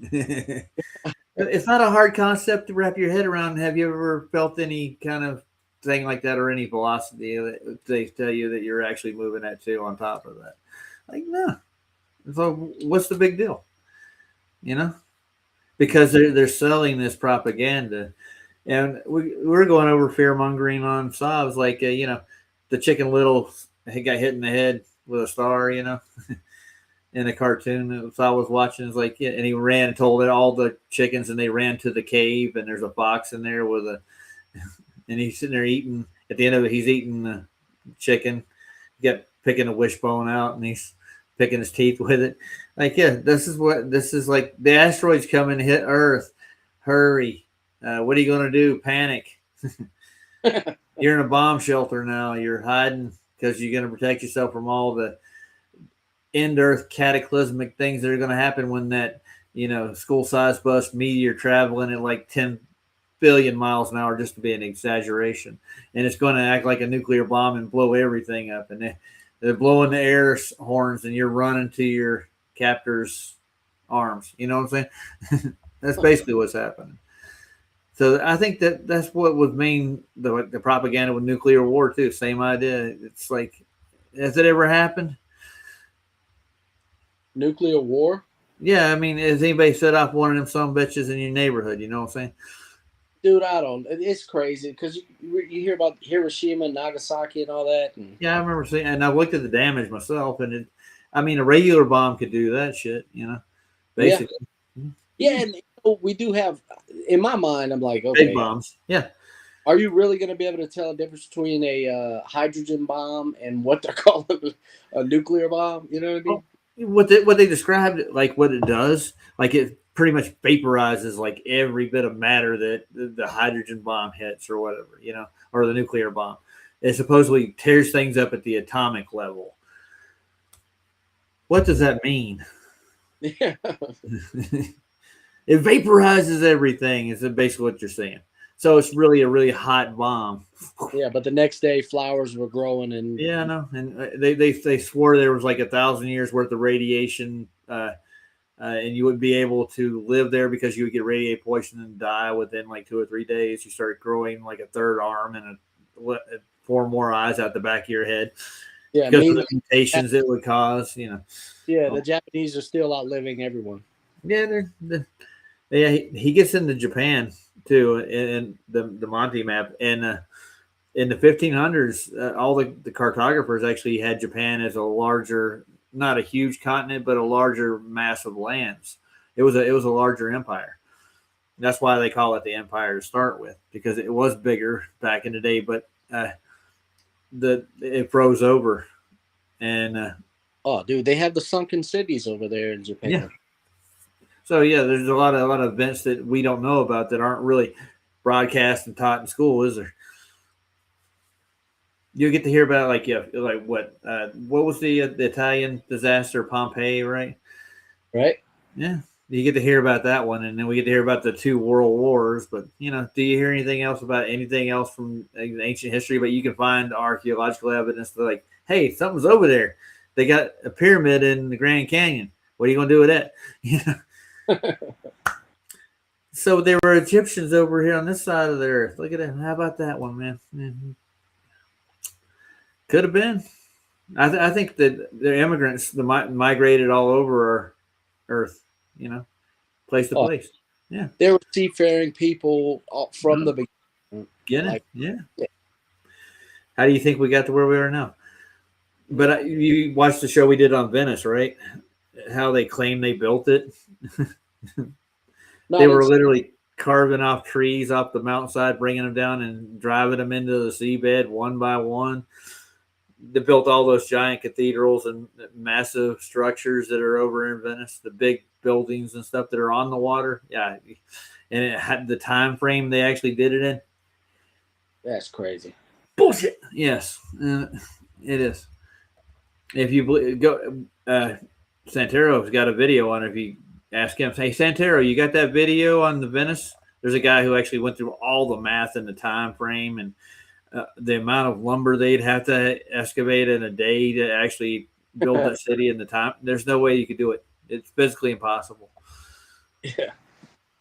It's not a hard concept to wrap your head around. Have you ever felt any kind of thing like that, or any velocity that they tell you that you're actually moving at too on top of that? Like, no. So what's the big deal? You know, because they're selling this propaganda, and we're going over fear mongering on sobs, like you know, the Chicken Little, he got hit in the head with a star, you know. In a cartoon I was watching, it's like, yeah, and he ran and told it all the chickens, and they ran to the cave, and there's a fox in there with a, and he's sitting there eating. At the end of it, he's eating the chicken, he got picking a wishbone out, and he's picking his teeth with it. Like, yeah, this is like the asteroids coming to hit Earth. Hurry! What are you going to do? Panic! You're in a bomb shelter now. You're hiding because you're going to protect yourself from all the end earth cataclysmic things that are going to happen when that, you know, school size bus meteor traveling at like 10 billion miles an hour, just to be an exaggeration, and it's going to act like a nuclear bomb and blow everything up, and they're blowing the air horns, and you're running to your captor's arms. You know what I'm saying? That's basically what's happening. So I think that's what would mean the propaganda with nuclear war too. Same idea. It's like, has it ever happened? Nuclear war? Yeah, I mean, has anybody set off one of them some bitches in your neighborhood? You know what I'm saying? Dude, I don't. It's crazy because you hear about Hiroshima and Nagasaki and all that. And, Yeah, I remember seeing, and I looked at the damage myself, and I mean, a regular bomb could do that shit, you know, basically. Yeah, and we do have, in my mind, I'm like, Big okay, bombs. Yeah. are you really going to be able to tell the difference between a hydrogen bomb and what they're calling a nuclear bomb? You know what I mean? What they described, like what it does, like it pretty much vaporizes like every bit of matter that the hydrogen bomb hits or whatever, you know, or the nuclear bomb. It supposedly tears things up at the atomic level. What does that mean? Yeah. It vaporizes everything, is basically what you're saying. So it's really a really hot bomb. Yeah, but the next day flowers were growing and Yeah, I know. And they swore there was like 1,000 years worth of radiation, and you wouldn't be able to live there because you would get radiation poisoning and die within like 2 or 3 days. You start growing like a third arm and 4 more eyes out the back of your head. yeah, Because of the mutations it would cause, you know. yeah, the Japanese are still outliving everyone. Yeah, yeah. He gets into Japan too in the Monty map, and in the 1500s, all the cartographers actually had Japan as a larger, not a huge continent, but a larger mass of lands. It was a larger empire. That's why they call it the empire to start with, because it was bigger back in the day, but it froze over, and Oh, dude, they have the sunken cities over there in Japan. yeah. So yeah, there's a lot of events that we don't know about that aren't really broadcast and taught in school, is there? You get to hear about like what was the Italian disaster, Pompeii, right? Right? Yeah, you get to hear about that one, and then we get to hear about the 2 world wars. But do you hear anything else about anything else from ancient history? But you can find archaeological evidence that, like, hey, something's over there. They got a pyramid in the Grand Canyon. What are you going to do with that? So there were Egyptians over here on this side of the earth. Look at it. How about that one, man? Mm-hmm. Could have been. I think that the immigrants migrated all over our earth, place to place. Yeah. There were seafaring people from the beginning. Yeah. How do you think we got to where we are now? But you watched the show we did on Venice, right? How they claim they built it. They were literally carving off trees off the mountainside, bringing them down and driving them into the seabed one by one. They built all those giant cathedrals and massive structures that are over in Venice, the big buildings and stuff that are on the water. Yeah. And it had the time frame they actually did it in. That's crazy. Bullshit. Yes, it is. If you go, Santero's got a video on it. If you ask him, hey, Santero, you got that video on the Venice? There's a guy who actually went through all the math and the time frame and the amount of lumber they'd have to excavate in a day to actually build that city in the time. There's no way you could do it. It's physically impossible. Yeah.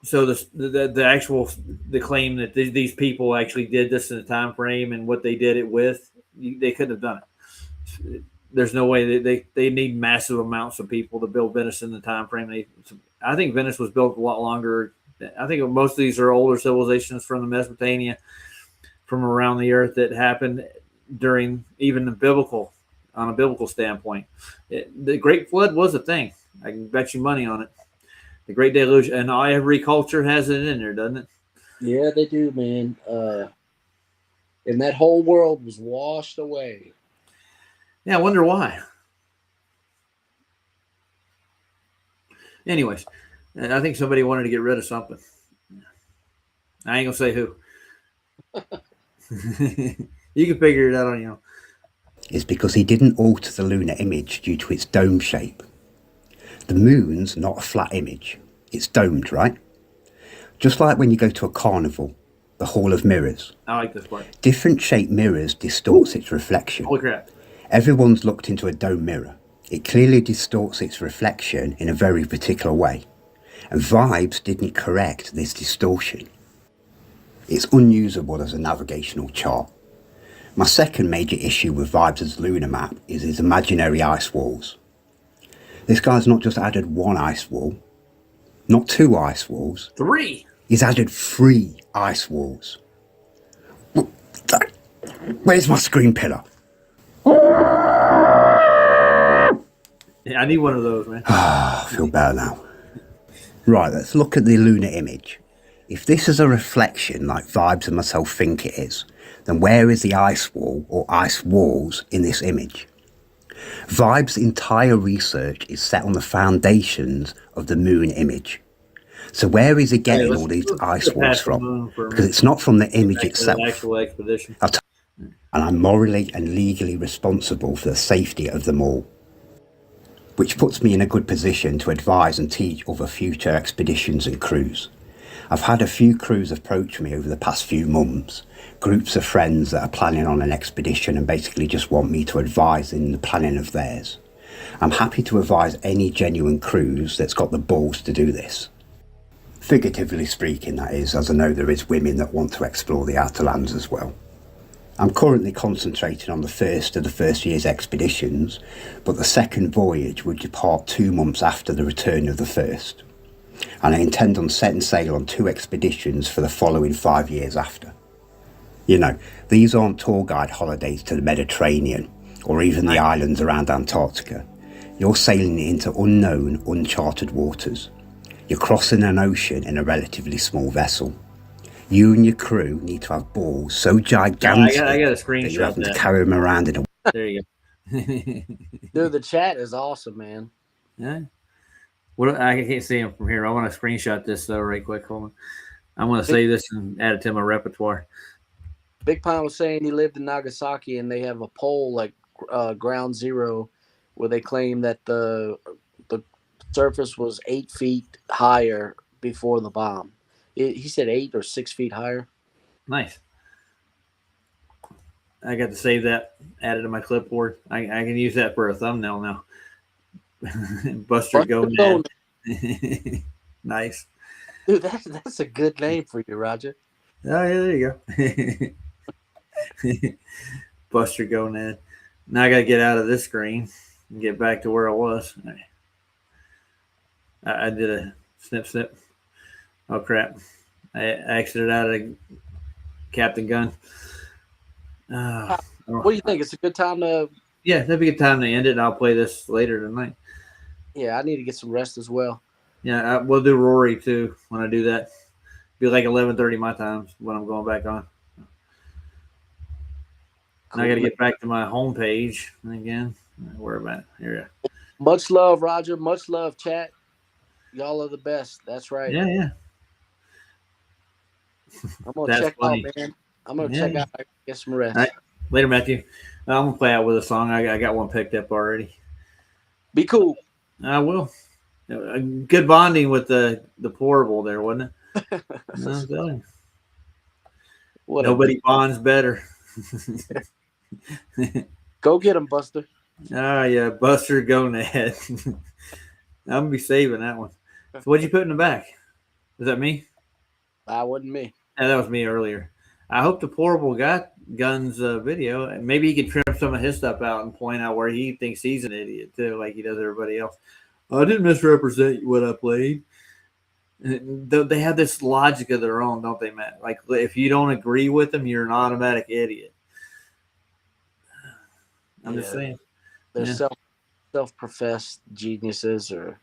So the claim that these people actually did this in a time frame and what they did it with, they couldn't have done it. There's no way they need massive amounts of people to build Venice in the time frame. I think Venice was built a lot longer. I think most of these are older civilizations from the Mesopotamia, from around the earth, that happened during even on a biblical standpoint. The Great Flood was a thing. I can bet you money on it. The Great Deluge, and every culture has it in there, doesn't it? Yeah, they do, man. And that whole world was washed away. Yeah, I wonder why. Anyways, I think somebody wanted to get rid of something. I ain't gonna say who. You can figure it out on your own. It's because he didn't alter the lunar image due to its dome shape. The moon's not a flat image. It's domed, right? Just like when you go to a carnival, the Hall of Mirrors. I like this part. Different shaped mirrors distorts its reflection. Holy crap. Everyone's looked into a dome mirror. It clearly distorts its reflection in a very particular way. And Vibes didn't correct this distortion. It's unusable as a navigational chart. My second major issue with Vibes' lunar map is his imaginary ice walls. This guy's not just added one ice wall, not 2 ice walls. 3. He's added 3 ice walls. Where's my screen pillar? Yeah, I need one of those, man. I feel better now. Right, let's look at the lunar image. If this is a reflection like Vibes and myself think it is, then where is the ice wall or ice walls in this image? Vibes' entire research is set on the foundations of the moon image. So where is he getting all these ice walls from? Because it's not from the image itself. Actual expedition. And I'm morally and legally responsible for the safety of them all. Which puts me in a good position to advise and teach other future expeditions and crews. I've had a few crews approach me over the past few months, groups of friends that are planning on an expedition and basically just want me to advise in the planning of theirs. I'm happy to advise any genuine crews that's got the balls to do this. Figuratively speaking, that is, as I know there is women that want to explore the outer lands as well. I'm currently concentrating on the first of the first year's expeditions, but the second voyage would depart 2 months after the return of the first. And I intend on setting sail on 2 expeditions for the following 5 years after. You know, these aren't tour guide holidays to the Mediterranean, or even the islands around Antarctica. You're sailing into unknown, uncharted waters. You're crossing an ocean in a relatively small vessel. You and your crew need to have balls so gigantic I got a that you're screenshot having to that. carry them around in a... There you go. Dude, the chat is awesome, man. Yeah. What I can't see him from here. I want to screenshot this though, right quick. Hold on. I'm going to Big, save this and add it to my repertoire. Big Pine was saying he lived in Nagasaki and they have a pole like ground zero where they claim that the surface was 8 feet higher before the bomb. He said 8 or 6 feet higher. Nice. I got to save that, add it to my clipboard. I can use that for a thumbnail now. Buster Go Ned. Nice. Dude, that's a good name for you, Roger. Oh yeah, there you go. Buster Go Ned. Now I got to get out of this screen and get back to where I was. I did a snip. Oh crap! I exited out of Captain Gun. What do you think? It's a good time to. Yeah, that'd be a good time to end it. And I'll play this later tonight. Yeah, I need to get some rest as well. Yeah, we'll do Rory too when I do that. Be like 11:30 my time when I'm going back on. Cool. I got to get back to my homepage again. Where am I? Here. Much love, Roger. Much love, chat. Y'all are the best. That's right. Yeah. I'm gonna check out, man. I'm gonna check out. Get some rest. All right. Later, Matthew. I'm gonna play out with a song. I got one picked up already. Be cool. I will. Good bonding with the portable there, wasn't it? No, nobody bonds better. Go get him, Buster. Yeah, Buster Go Ned. I'm gonna be saving that one. So what'd you put in the back? Was that me? That wasn't me. Yeah, that was me earlier. I hope the portable got Gunn's video. Maybe he could trim some of his stuff out and point out where he thinks he's an idiot too, like he does everybody else. I didn't misrepresent what I played. They have this logic of their own, don't they, Matt? Like if you don't agree with them, you're an automatic idiot. I'm just saying. They're self-professed geniuses, or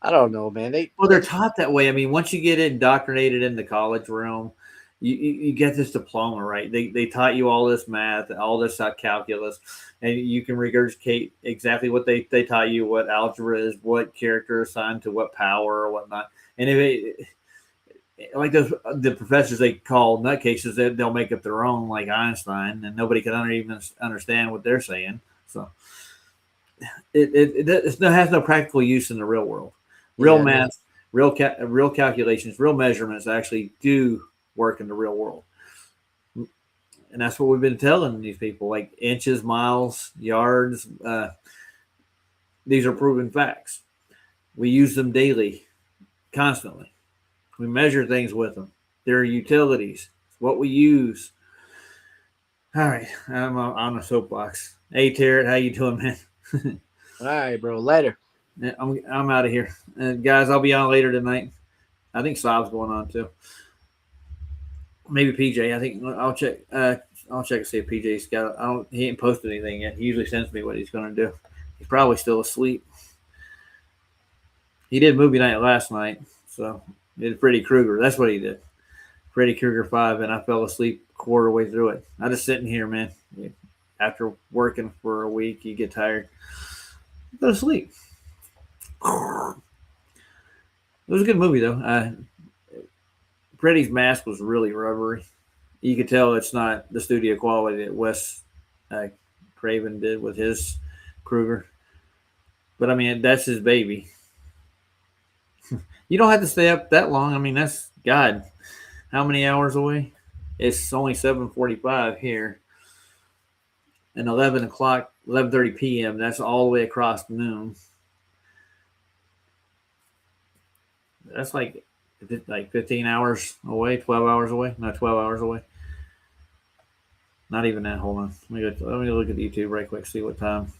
I don't know, man. They're taught that way. I mean, once you get indoctrinated in the college realm, you get this diploma, right? They taught you all this math, all this calculus, and you can regurgitate exactly what they taught you, what algebra is, what character assigned to what power or whatnot. And if like the professors they call nutcases, they'll make up their own, like Einstein, and nobody can even understand what they're saying. So it has no practical use in the real world. Real math, real calculations, real measurements actually do work in the real world. And that's what we've been telling these people, like inches, miles, yards. These are proven facts. We use them daily, constantly. We measure things with them. They're utilities. It's what we use. All right, I'm on a soapbox. Hey, Tarrant, how you doing, man? All right, bro. Later. I'm out of here, guys. I'll be on later tonight. I think Saab's going on too. Maybe PJ. I think I'll check. I'll check to see if PJ's got. He ain't posted anything yet. He usually sends me what he's going to do. He's probably still asleep. He did movie night last night, so he did Freddy Krueger. That's what he did. Freddy Krueger 5, and I fell asleep quarter way through it. I just sitting here, man. After working for a week, you get tired. Go to sleep. It was a good movie, though. Freddy's mask was really rubbery. You could tell it's not the studio quality that Wes Craven did with his Krueger. But, I mean, that's his baby. You don't have to stay up that long. I mean, that's God. How many hours away? It's only 7:45 here. And 11 o'clock, 11:30 p.m. That's all the way across noon. That's like 15 hours away, 12 hours away. No, 12 hours away. Not even that. Hold on. Let me look at YouTube right quick, see what time.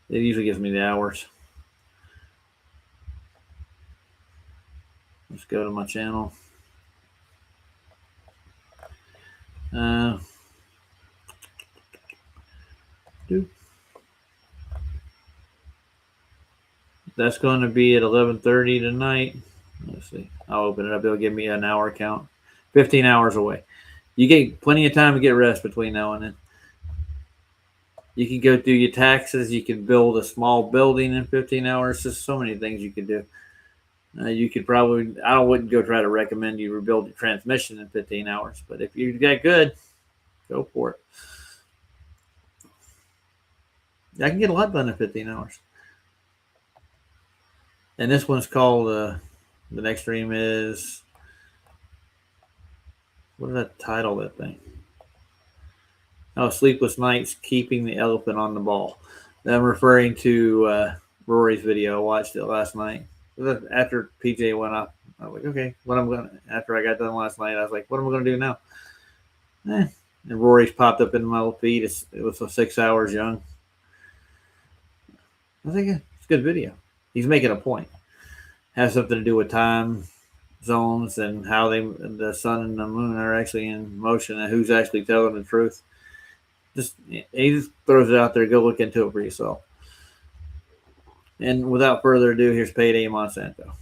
It usually gives me the hours. Let's go to my channel. That's going to be at 11:30 tonight. Let's see. I'll open it up. It'll give me an hour count. 15 hours away. You get plenty of time to get rest between now and then. You can go do your taxes. You can build a small building in 15 hours. There's so many things you could do. You could probably, I wouldn't go try to recommend you rebuild your transmission in 15 hours, but if you get good, go for it. I can get a lot done in 15 hours. And this one's called, the next stream is, what did I title that thing? Oh, Sleepless Nights, Keeping the Elephant on the Ball. I'm referring to Rory's video. I watched it last night. After PJ went up, I was like, okay, after I got done last night, I was like, what am I going to do now? And Rory's popped up in my feed. It was 6 hours young. I think it's a good video. He's making a point. Has something to do with time zones and how the sun and the moon are actually in motion and who's actually telling the truth. He just throws it out there. Go look into it for yourself. And without further ado, here's Payday Monsanto.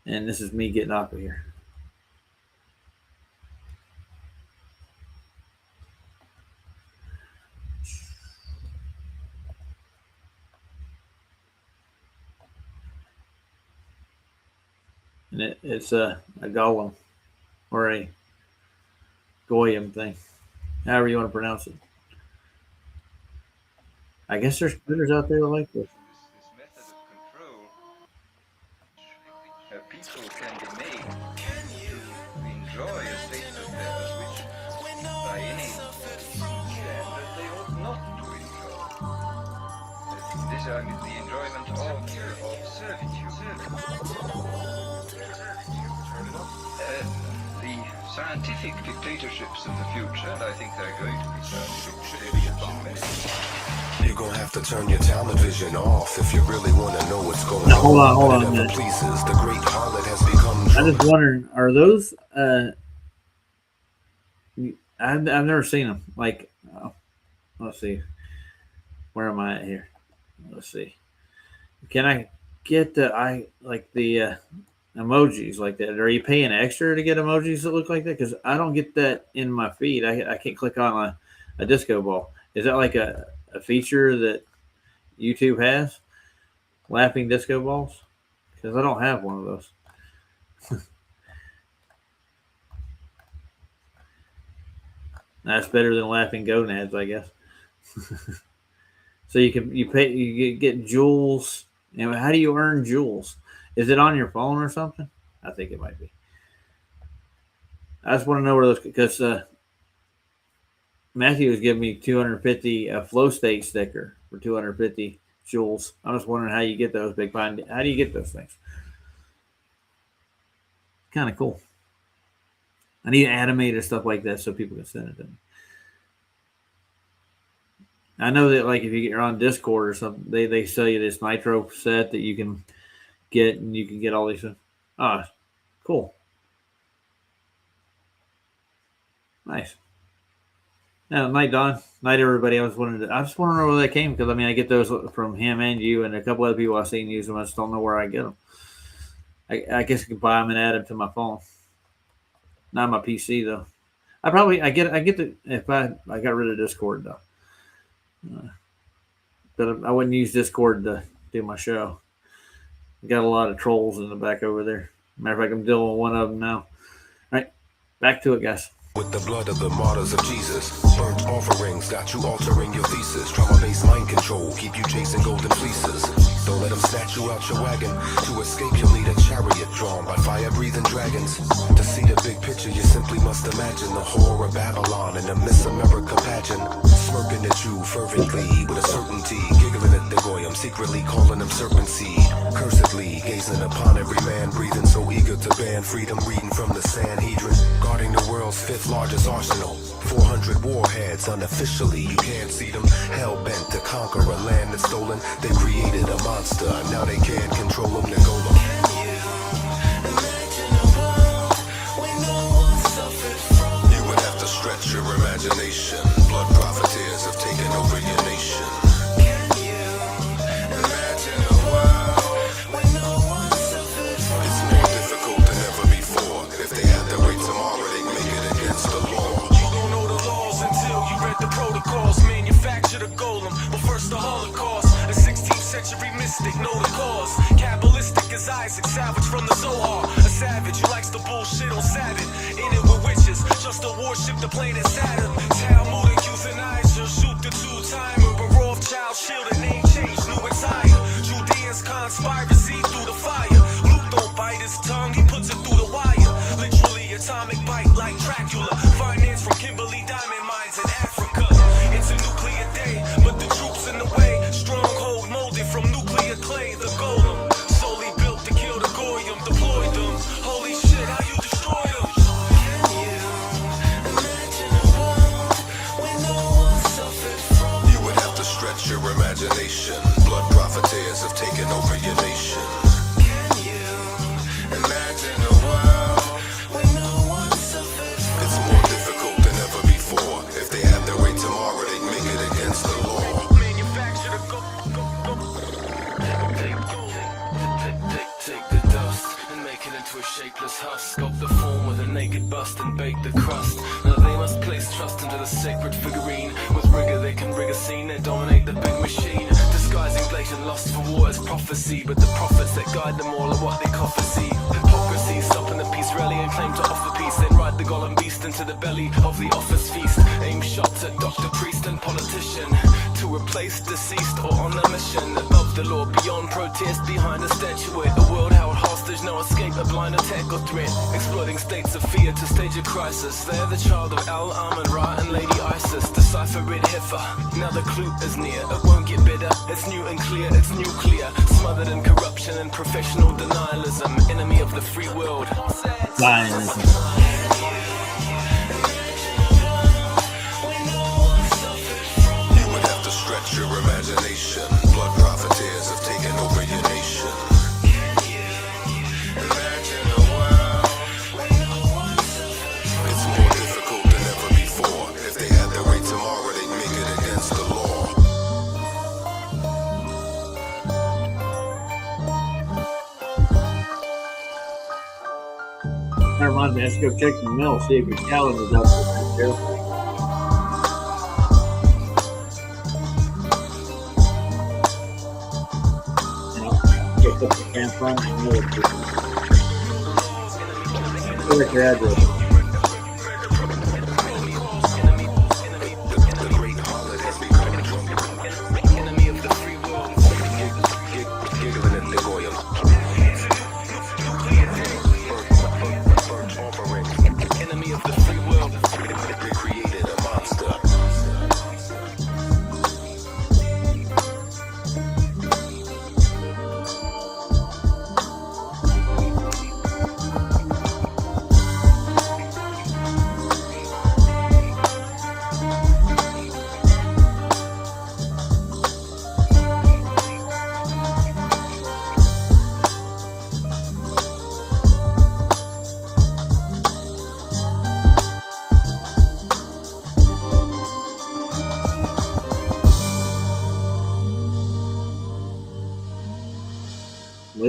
And this is me getting off of here. And it's a golem or a goyim thing, however you want to pronounce it. I guess there's critters out there like this. This method of control, people can be made to enjoy a state of affairs which, by any standard, they ought not to enjoy. This is the enjoyment of servitude. The scientific dictatorships of the future, and I think there are going to be scientific dictatorships in many. You're gonna have to turn your television off if you really want to know what's going Now, hold on. on a Whatever minute. pleases, the great harlot has become I'm just wondering, are those? I've never seen them. Like, let's see, where am I at here? Let's see. Can I get the emojis like that? Are you paying extra to get emojis that look like that? Because I don't get that in my feed. I can't click on a disco ball. Is that like a feature that YouTube has? Laughing disco balls? Because I don't have one of those. That's better than laughing gonads, I guess. So you get jewels. You know, how do you earn jewels? Is it on your phone or something? I think it might be. I just want to know where those, because Matthew was giving me 250 flow state sticker for 250 jewels. I'm just wondering how you get those, Big Pine. How do you get those things? Kind of cool. I need animated stuff like that so people can send it to me. I know that, like, if you're on Discord or something, they sell you this nitro set that you can get, and you can get all these things. Ah, cool. Nice. Now, night, Don. Night, everybody. I just want to know where that came, because I mean, I get those from him and you and a couple other people I've seen use them. I just don't know where I get them. I guess I could buy them and add them to my phone. Not my PC though. I get the, if I got rid of Discord though. But I wouldn't use Discord to do my show. I got a lot of trolls in the back over there. Matter of fact, I'm dealing with one of them now. All right, back to it, guys. with the blood of the martyrs of Jesus. Burnt offerings got you altering your thesis. Trauma-based mind control, keep you chasing golden fleeces. Don't let them snatch you out your wagon. To escape, you'll need a chariot drawn by fire-breathing dragons. To see the big picture, you simply must imagine the horror of Babylon in a Miss America pageant. Smirking at you fervently, with a certainty, giggling at the goyim, secretly calling them serpent seed. Cursedly, gazing upon every man, breathing so eager to ban freedom, reading from the Sanhedrin. Guarding the world's fifth largest arsenal. 400 warheads unofficially, you can't see them. Hell-bent to conquer a land that's stolen. They created a monster, now they can't control them. They go them. You would have to stretch your imagination. Blood profiteers have taken over your nation. sadistic, know the cause. Kabbalistic as Isaac, savage from the Zohar. A savage who likes to bullshit on Sabbath. In it with witches, just to worship the planet Saturn. Talmudic euthanizer, shoot the two-timer. A Rothschild shield, a name change, new attire. Judeans conspiracy through the fire. Luke don't bite his tongue, he puts it through the wire. Literally atomic bite like Dracula. Finance from Kimberly diamond mines in Africa. It's a nuclear day, but the troops in the way. Stronghold molded from nuclear clay, the golem. Solely built to kill the goyim, deployed them. Holy shit, how you destroy them? You would have to stretch your imagination. Blood profiteers have taken over your nation. Imagine a world where no one suffers. It's more difficult than ever before. If they had their way tomorrow, they'd make it against the law. Manufacture the Take the dust and make it into a shapeless husk. Sculpt the form with a naked bust and bake the crust. Now they must place trust into the sacred figurine. With rigor they can rig a scene and dominate the big machine. Disguising blatant lust for war as prophecy. But the prophets that guide them all are what they see. Hypocrisy, stopping the peace rally and claim to offer peace. Then ride the golem beast into the belly of the office feast. Aim shots at doctor, priest and politician. To replace deceased or on a mission. Above the law, beyond protest, behind a statuette. A world held hostage, no escape, a blind attack or threat. Exploiting states of fear to stage a crisis. They're the child of Al-Amun Ra and Lady Isis. Decipher red heifer, now the clue is near. It won't get better, it's new and clear, it's nuclear. Smothered in corruption and professional denialism. Enemy of the free world. Zionism. You would have to stretch your imagination. Blood profiteers have taken over your nation. Imagine a world where no one suffers. It's more difficult than ever before. If they had their way tomorrow, they'd make it against the law. That reminds me, I should go check the mail, see if your calendar's up there. Get the campfire and mail it to you. What's your address?